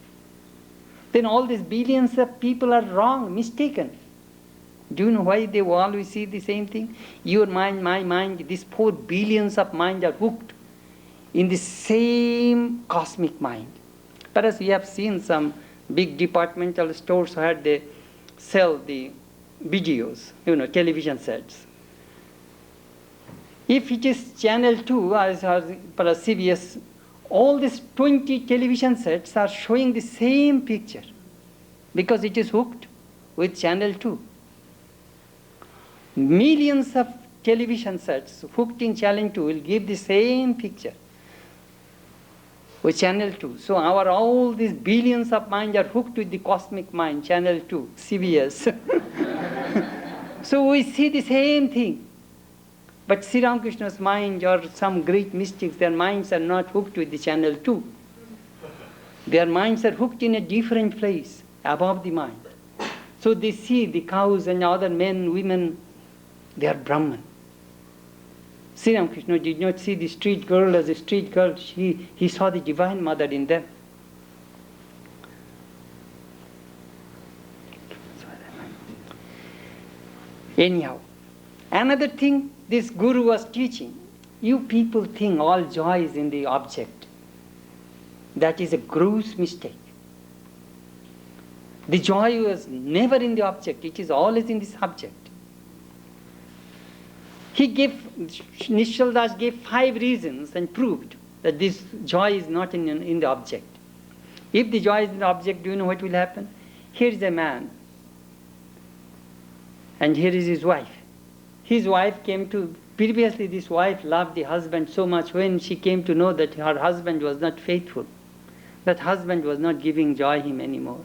Then all these billions of people are wrong, mistaken. Do you know why they always see the same thing? Your mind, my mind, these 4 billions of minds are hooked in the same cosmic mind. Perhaps we have seen some big departmental stores where they sell the videos, television sets. If it is channel 2 or CBS, all these 20 television sets are showing the same picture because it is hooked with channel 2. Millions of television sets hooked in channel 2 will give the same picture with channel 2. So all these billions of minds are hooked with the cosmic mind, channel 2, CBS. So we see the same thing. But Sri Ramakrishna's mind or some great mystics, their minds are not hooked with the channel 2. Their minds are hooked in a different place, above the mind. So they see the cows and other men, women, they are Brahman. Sri Ramakrishna did not see the street girl as a street girl. He saw the Divine Mother in them. Anyhow, another thing this Guru was teaching, you people think all joy is in the object. That is a gross mistake. The joy was never in the object, it is always in the subject. Nishal Das gave 5 reasons and proved that this joy is not in the object. If the joy is in the object, do you know what will happen? Here is a man, and here is his wife. His wife came to, previously this wife loved the husband so much. When she came to know that her husband was not faithful, that husband was not giving joy him anymore,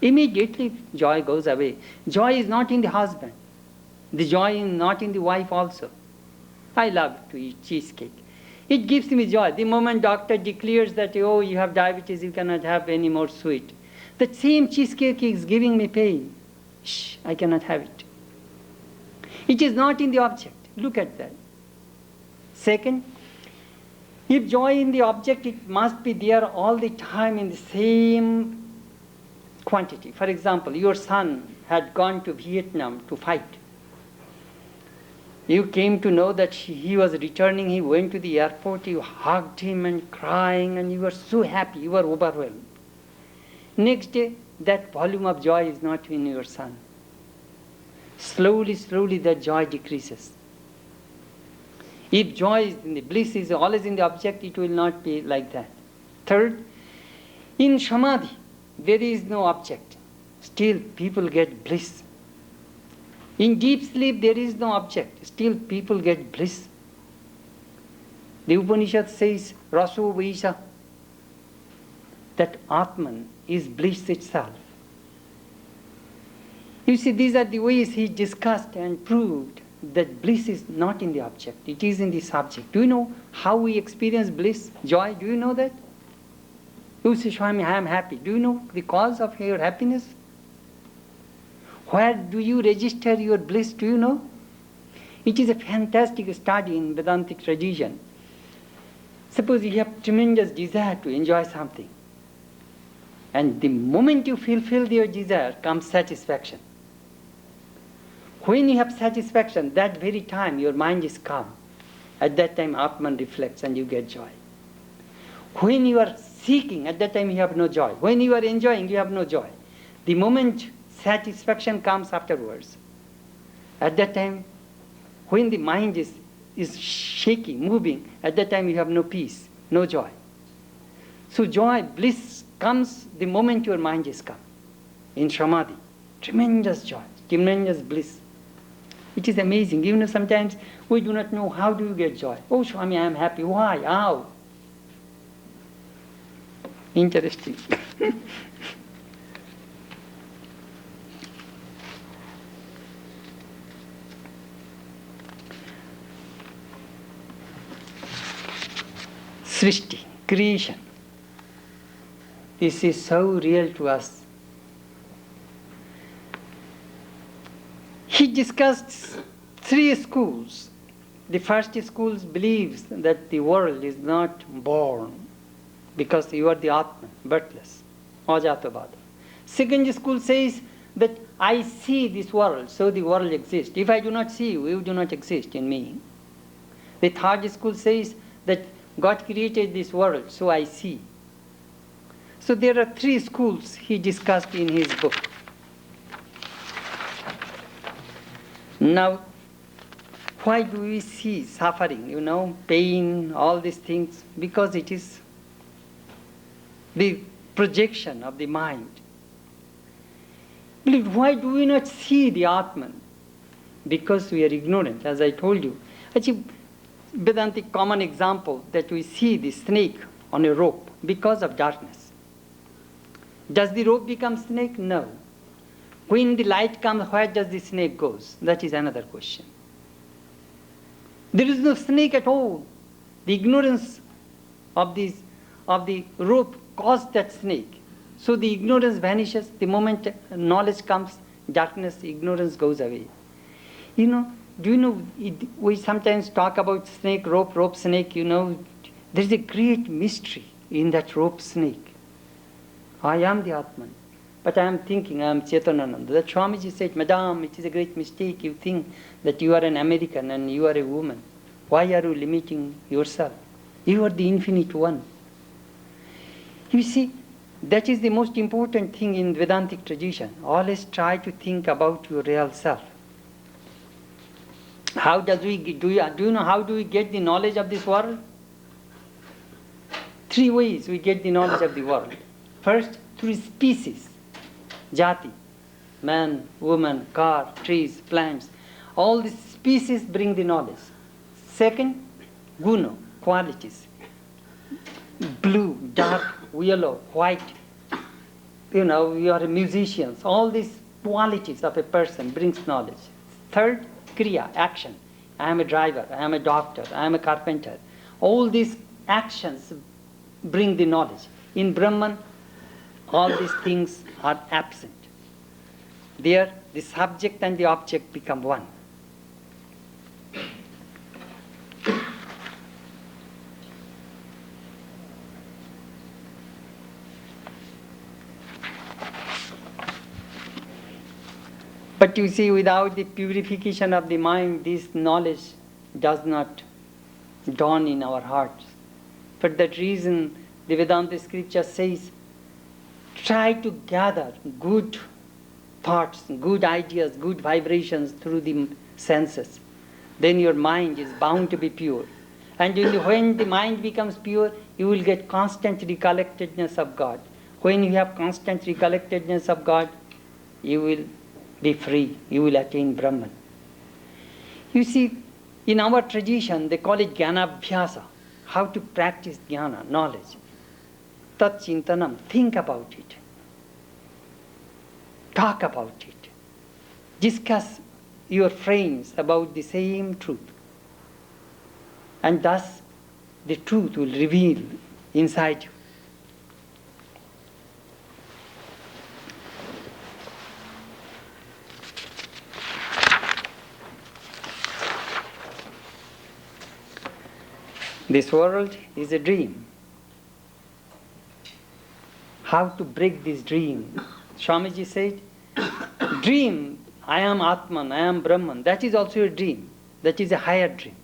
immediately joy goes away. Joy is not in the husband. The joy is not in the wife also. I love to eat cheesecake. It gives me joy. The moment doctor declares that, oh, you have diabetes, you cannot have any more sweet, that same cheesecake is giving me pain. Shh, I cannot have it. It is not in the object. Look at that. Second, if joy in the object, it must be there all the time in the same quantity. For example, your son had gone to Vietnam to fight. You came to know that he was returning, he went to the airport, you hugged him and crying, and you were so happy, you were overwhelmed. Next day, that volume of joy is not in your son. Slowly, slowly that joy decreases. If joy is in the bliss is always in the object, it will not be like that. Third, in samadhi, there is no object. Still, people get bliss. In deep sleep, there is no object. Still, people get bliss. The Upanishad says, Raso Vaisa, that Atman is bliss itself. You see, these are the ways he discussed and proved that bliss is not in the object, it is in the subject. Do you know how we experience bliss, joy? Do you know that? You say, Swami, I am happy. Do you know the cause of your happiness? Where do you register your bliss? Do you know? It is a fantastic study in Vedantic tradition. Suppose you have tremendous desire to enjoy something, and the moment you fulfill your desire comes satisfaction. When you have satisfaction, that very time your mind is calm. At that time Atman reflects and you get joy. When you are seeking, at that time you have no joy. When you are enjoying, you have no joy. The moment satisfaction comes afterwards, at that time, when the mind is shaky, moving, at that time you have no peace, no joy. So joy, bliss comes the moment your mind is calm. In samadhi, tremendous joy, tremendous bliss. It is amazing. Even sometimes we do not know how do you get joy. Oh, Swami, I am happy. Why? How? Interesting. Srishti, creation. This is so real to us. He discussed three schools. The first school believes that the world is not born because you are the Atman, birthless, Ajatabhada. Second school says that I see this world, so the world exists. If I do not see you, you do not exist in me. The third school says that God created this world, so I see. So there are three schools he discussed in his book. Now, why do we see suffering, pain, all these things? Because it is the projection of the mind. Why do we not see the Atman? Because we are ignorant, as I told you. Actually, Vedantic common example that we see the snake on a rope because of darkness. Does the rope become snake? No. When the light comes, where does the snake go? That is another question. There is no snake at all. The ignorance of the rope caused that snake. So the ignorance vanishes. The moment knowledge comes, darkness, ignorance goes away. Do you know, we sometimes talk about snake, rope, snake, there is a great mystery in that rope snake. I am the Atman. But I am thinking I am Chetanananda. That Swamiji said, Madam, it is a great mistake. You think that you are an American and you are a woman. Why are you limiting yourself? You are the infinite one. You see, that is the most important thing in Vedantic tradition. Always try to think about your real self. Do you know how do we get the knowledge of this world? Three ways we get the knowledge of the world. First, through species, jati, man, woman, car, trees, plants. All these species bring the knowledge. Second, guna, qualities. Blue, dark, yellow, white. You are musicians. All these qualities of a person brings knowledge. Third, kriya, action. I am a driver, I am a doctor, I am a carpenter. All these actions bring the knowledge. In Brahman, all these things are absent. There, the subject and the object become one. But you see, without the purification of the mind, this knowledge does not dawn in our hearts. For that reason, the Vedanta scripture says, try to gather good thoughts, good ideas, good vibrations through the senses. Then your mind is bound to be pure. And when the mind becomes pure, you will get constant recollectedness of God. When you have constant recollectedness of God, you will be free. You will attain Brahman. You see, in our tradition, they call it Jnanabhyasa, how to practice jnana, knowledge. Tat chintanam, think about it. Talk about it. Discuss your friends about the same truth. And thus, the truth will reveal inside you. This world is a dream. How to break this dream? Swamiji said, dream, I am Atman, I am Brahman. That is also a dream. That is a higher dream.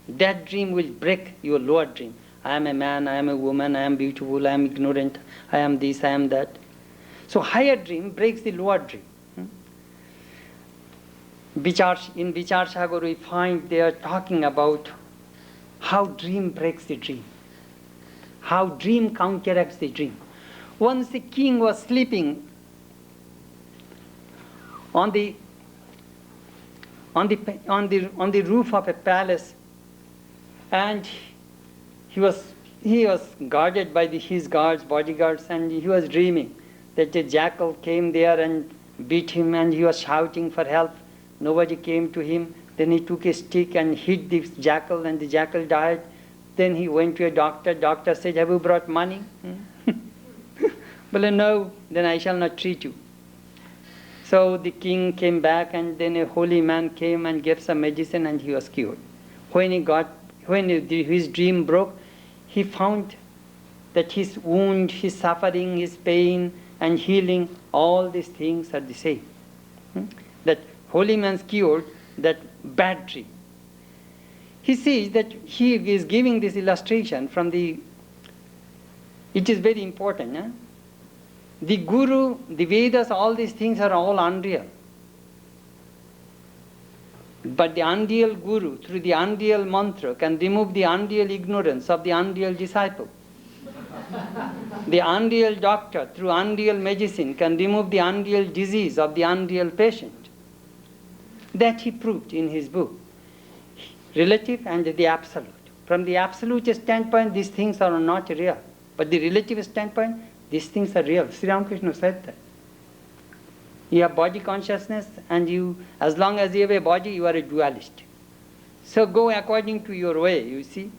That dream will break your lower dream. I am a man, I am a woman, I am beautiful, I am ignorant, I am this, I am that. So higher dream breaks the lower dream. In Vichar Sagar we find they are talking about how dream breaks the dream. How dream counteracts the dream. Once the king was sleeping on the roof of a palace, and he was guarded by his guards, bodyguards, and he was dreaming that a jackal came there and beat him, and he was shouting for help. Nobody came to him. Then he took a stick and hit the jackal, and the jackal died. Then he went to a doctor. Doctor said, have you brought money? Well, no, then I shall not treat you. So the king came back, and then a holy man came and gave some medicine, and he was cured. When his dream broke, he found that his wound, his suffering, his pain and healing, all these things are the same. That holy man's cured that bad dream. He says that he is giving this illustration from it is very important. The Guru, the Vedas, all these things are all unreal. But the unreal Guru, through the unreal mantra, can remove the unreal ignorance of the unreal disciple. The unreal doctor, through unreal medicine, can remove the unreal disease of the unreal patient. That he proved in his book. Relative and the absolute. From the absolute standpoint, these things are not real. But the relative standpoint, these things are real. Sri Ramakrishna said that. You have body consciousness, and as long as you have a body, you are a dualist. So go according to your way, you see.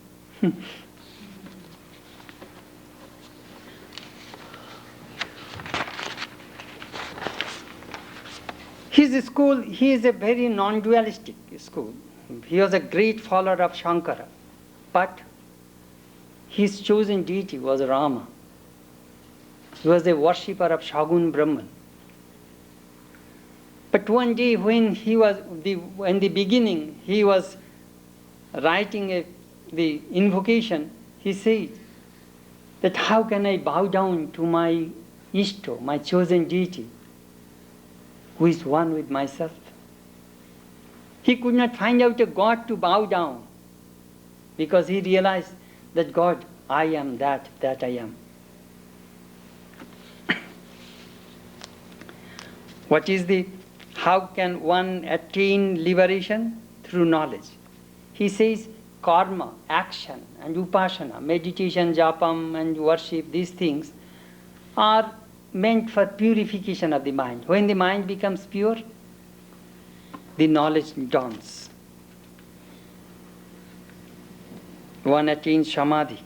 His school, he is a very non-dualistic school. He was a great follower of Shankara. But his chosen deity was Rama. He was a worshipper of Shagun Brahman. But one day when in the beginning, he was writing the invocation, he said that how can I bow down to my Ishto, my chosen deity, who is one with myself? He could not find out a God to bow down, because he realized that God, I am that I am. How can one attain liberation? Through knowledge. He says karma, action, and upasana, meditation, japam, and worship, these things are meant for purification of the mind. When the mind becomes pure, the knowledge dawns. One attains samadhi.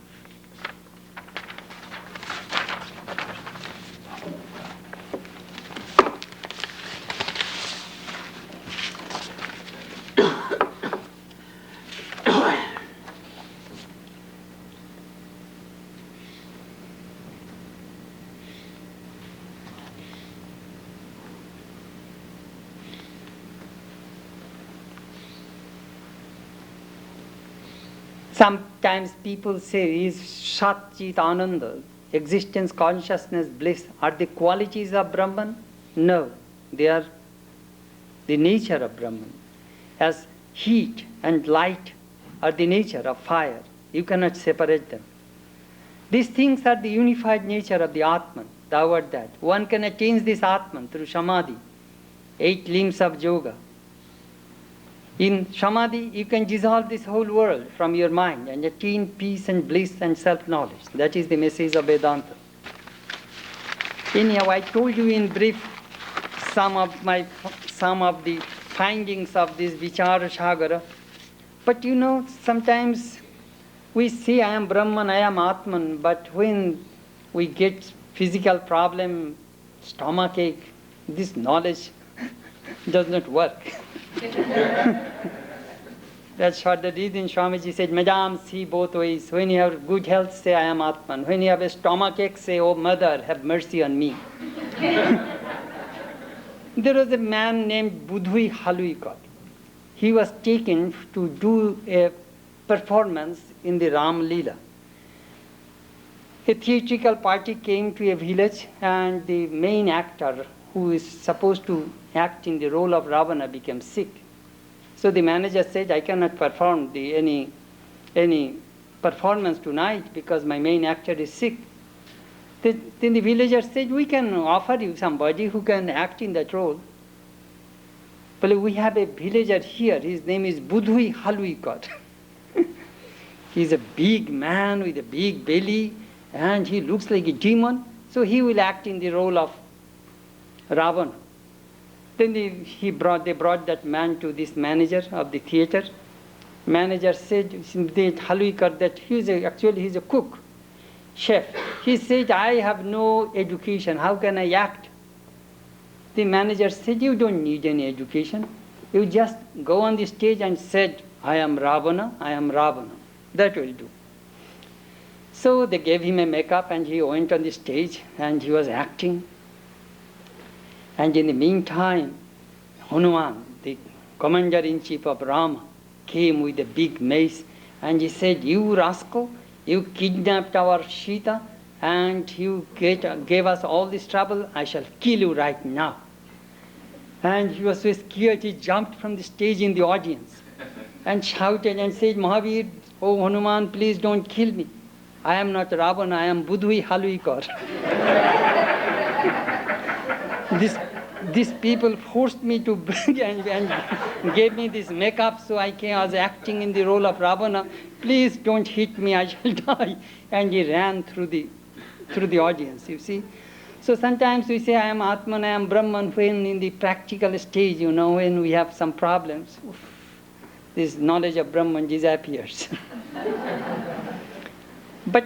Sometimes people say, is Sat Chit Ananda, existence, consciousness, bliss, are the qualities of Brahman? No, they are the nature of Brahman. As heat and light are the nature of fire, you cannot separate them. These things are the unified nature of the Atman, thou art that. One can attain this Atman through Samadhi, 8 limbs of yoga. In Samadhi, you can dissolve this whole world from your mind and attain peace and bliss and self-knowledge. That is the message of Vedanta. Anyhow, I told you in brief some of the findings of this Vichara Sagara. But you know, sometimes we say, I am Brahman, I am Atman, but when we get physical problem, stomachache, this knowledge does not work. That's what the reason Swamiji said, Madam, see both ways. When you have good health, say, I am Atman. When you have a stomachache, say, oh mother, have mercy on me. There was a man named Budhui Haluikot. He was taken to do a performance in the Ram Leela. A theatrical party came to a village, and the main actor, who is supposed to act in the role of Ravana, became sick. So the manager said, I cannot perform any performance tonight because my main actor is sick. Then the villagers said, we can offer you somebody who can act in that role. But we have a villager here, his name is Budhui Haluikot. He's a big man with a big belly, and he looks like a demon, so he will act in the role of Ravana. Then they brought that man to this manager of the theater. Manager said, Haluikot, that he's a cook, chef. He said, I have no education, how can I act? The manager said, you don't need any education. You just go on the stage and said, I am Ravana, I am Ravana. That will do. So they gave him a makeup and he went on the stage and he was acting. And in the meantime, Hanuman, the commander-in-chief of Rama, came with a big mace and he said, you rascal, you kidnapped our Sita and you gave us all this trouble, I shall kill you right now. And he was so scared, he jumped from the stage in the audience and shouted and said, Mahavir, oh Hanuman, please don't kill me. I am not Ravana, I am Budhui Haluikot. These people forced me to bring and gave me this makeup, so I was acting in the role of Ravana. Please don't hit me, I shall die. And he ran through the audience, you see. So sometimes we say, I am Atman, I am Brahman, when in the practical stage, when we have some problems, this knowledge of Brahman disappears. But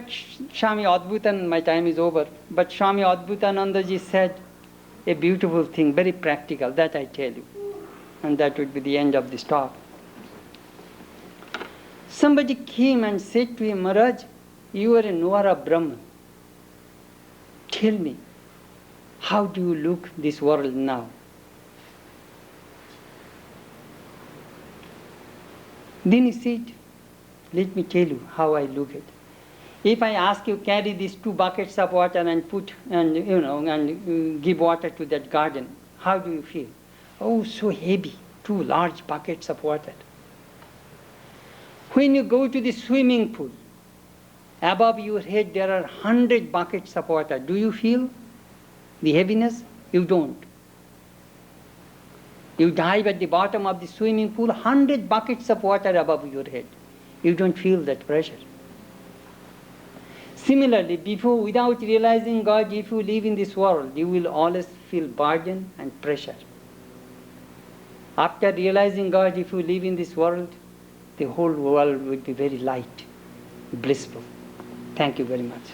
Swami Adbhutan, my time is over, but Swami Adbhutanandaji said a beautiful thing, very practical, that I tell you. And that would be the end of this talk. Somebody came and said to him, Maharaj, you are a knower of Brahman. Tell me, how do you look this world now? Then he said, let me tell you how I look at it. If I ask you carry these 2 buckets of water and put and give water to that garden, how do you feel? Oh, so heavy, 2 large buckets of water. When you go to the swimming pool, above your head there are 100 buckets of water. Do you feel the heaviness? You don't. You dive at the bottom of the swimming pool, 100 buckets of water above your head. You don't feel that pressure. Similarly, without realizing God, if you live in this world, you will always feel burden and pressure. After realizing God, if you live in this world, the whole world will be very light, blissful. Thank you very much.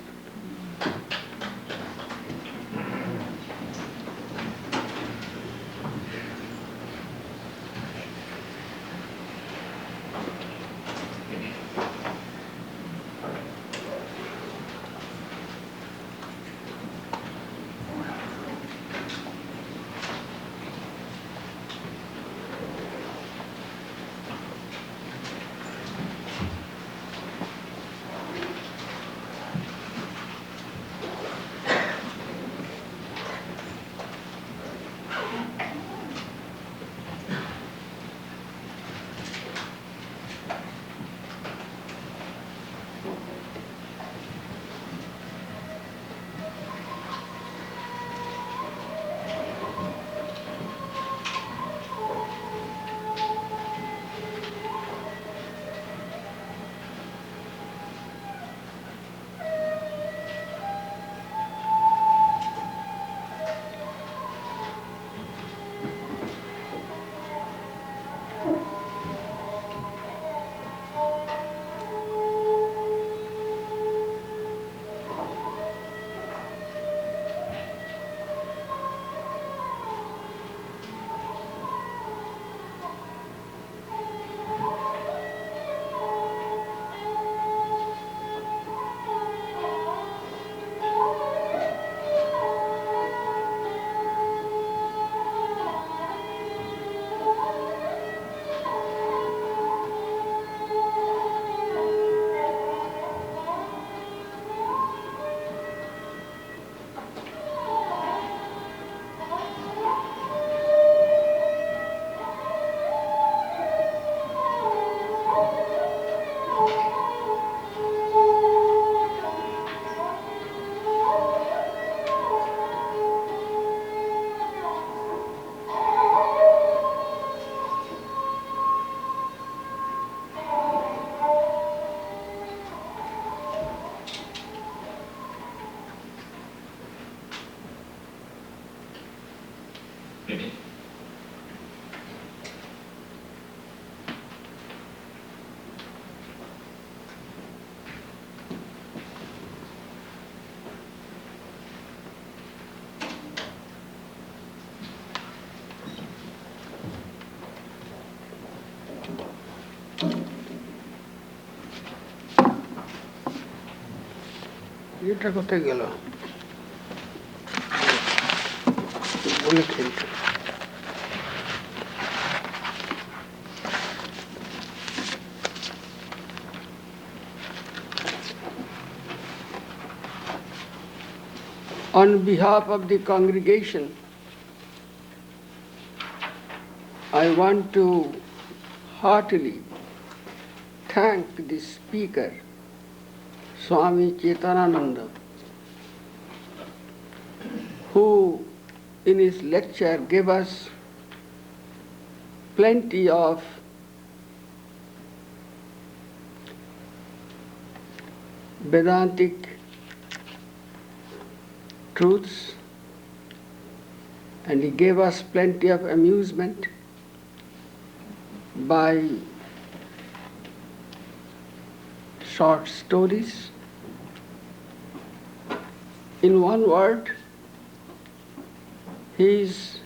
এটা কোথায় গেল বলে খেলতে On behalf of the congregation, I want to heartily thank the speaker, Swami Chetanananda, who in his lecture gave us plenty of Vedantic truths, and he gave us plenty of amusement by short stories. In one word, his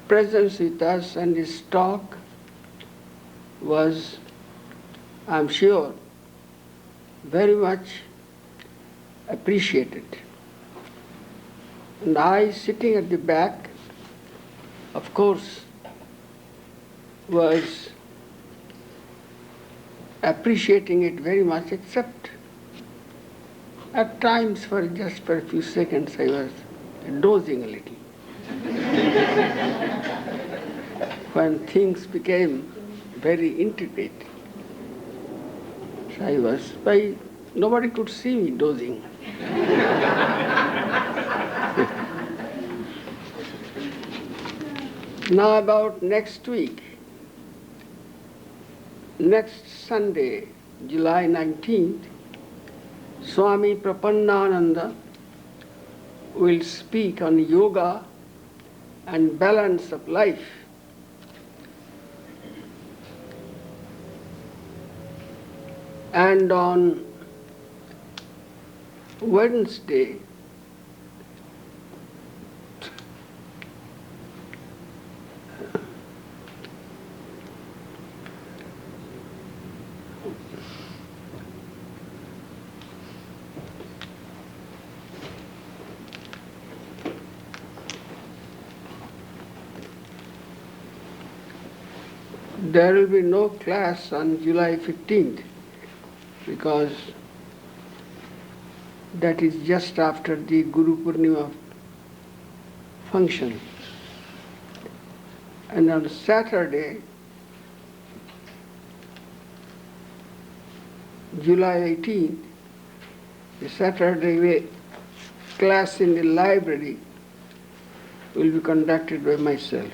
presence with us and his talk was, I'm sure, very much appreciated. And I, sitting at the back, of course, was appreciating it very much, except at times for a few seconds I was dozing a little. When things became very intricate, so nobody could see me dozing. Now about next week, next Sunday, July 19th, Swami Prapandananda will speak on yoga and balance of life. And on Wednesday, there will be no class on July 15th because that is just after the Guru Purnima function. And on Saturday, July 18th, the Saturday class in the library will be conducted by myself.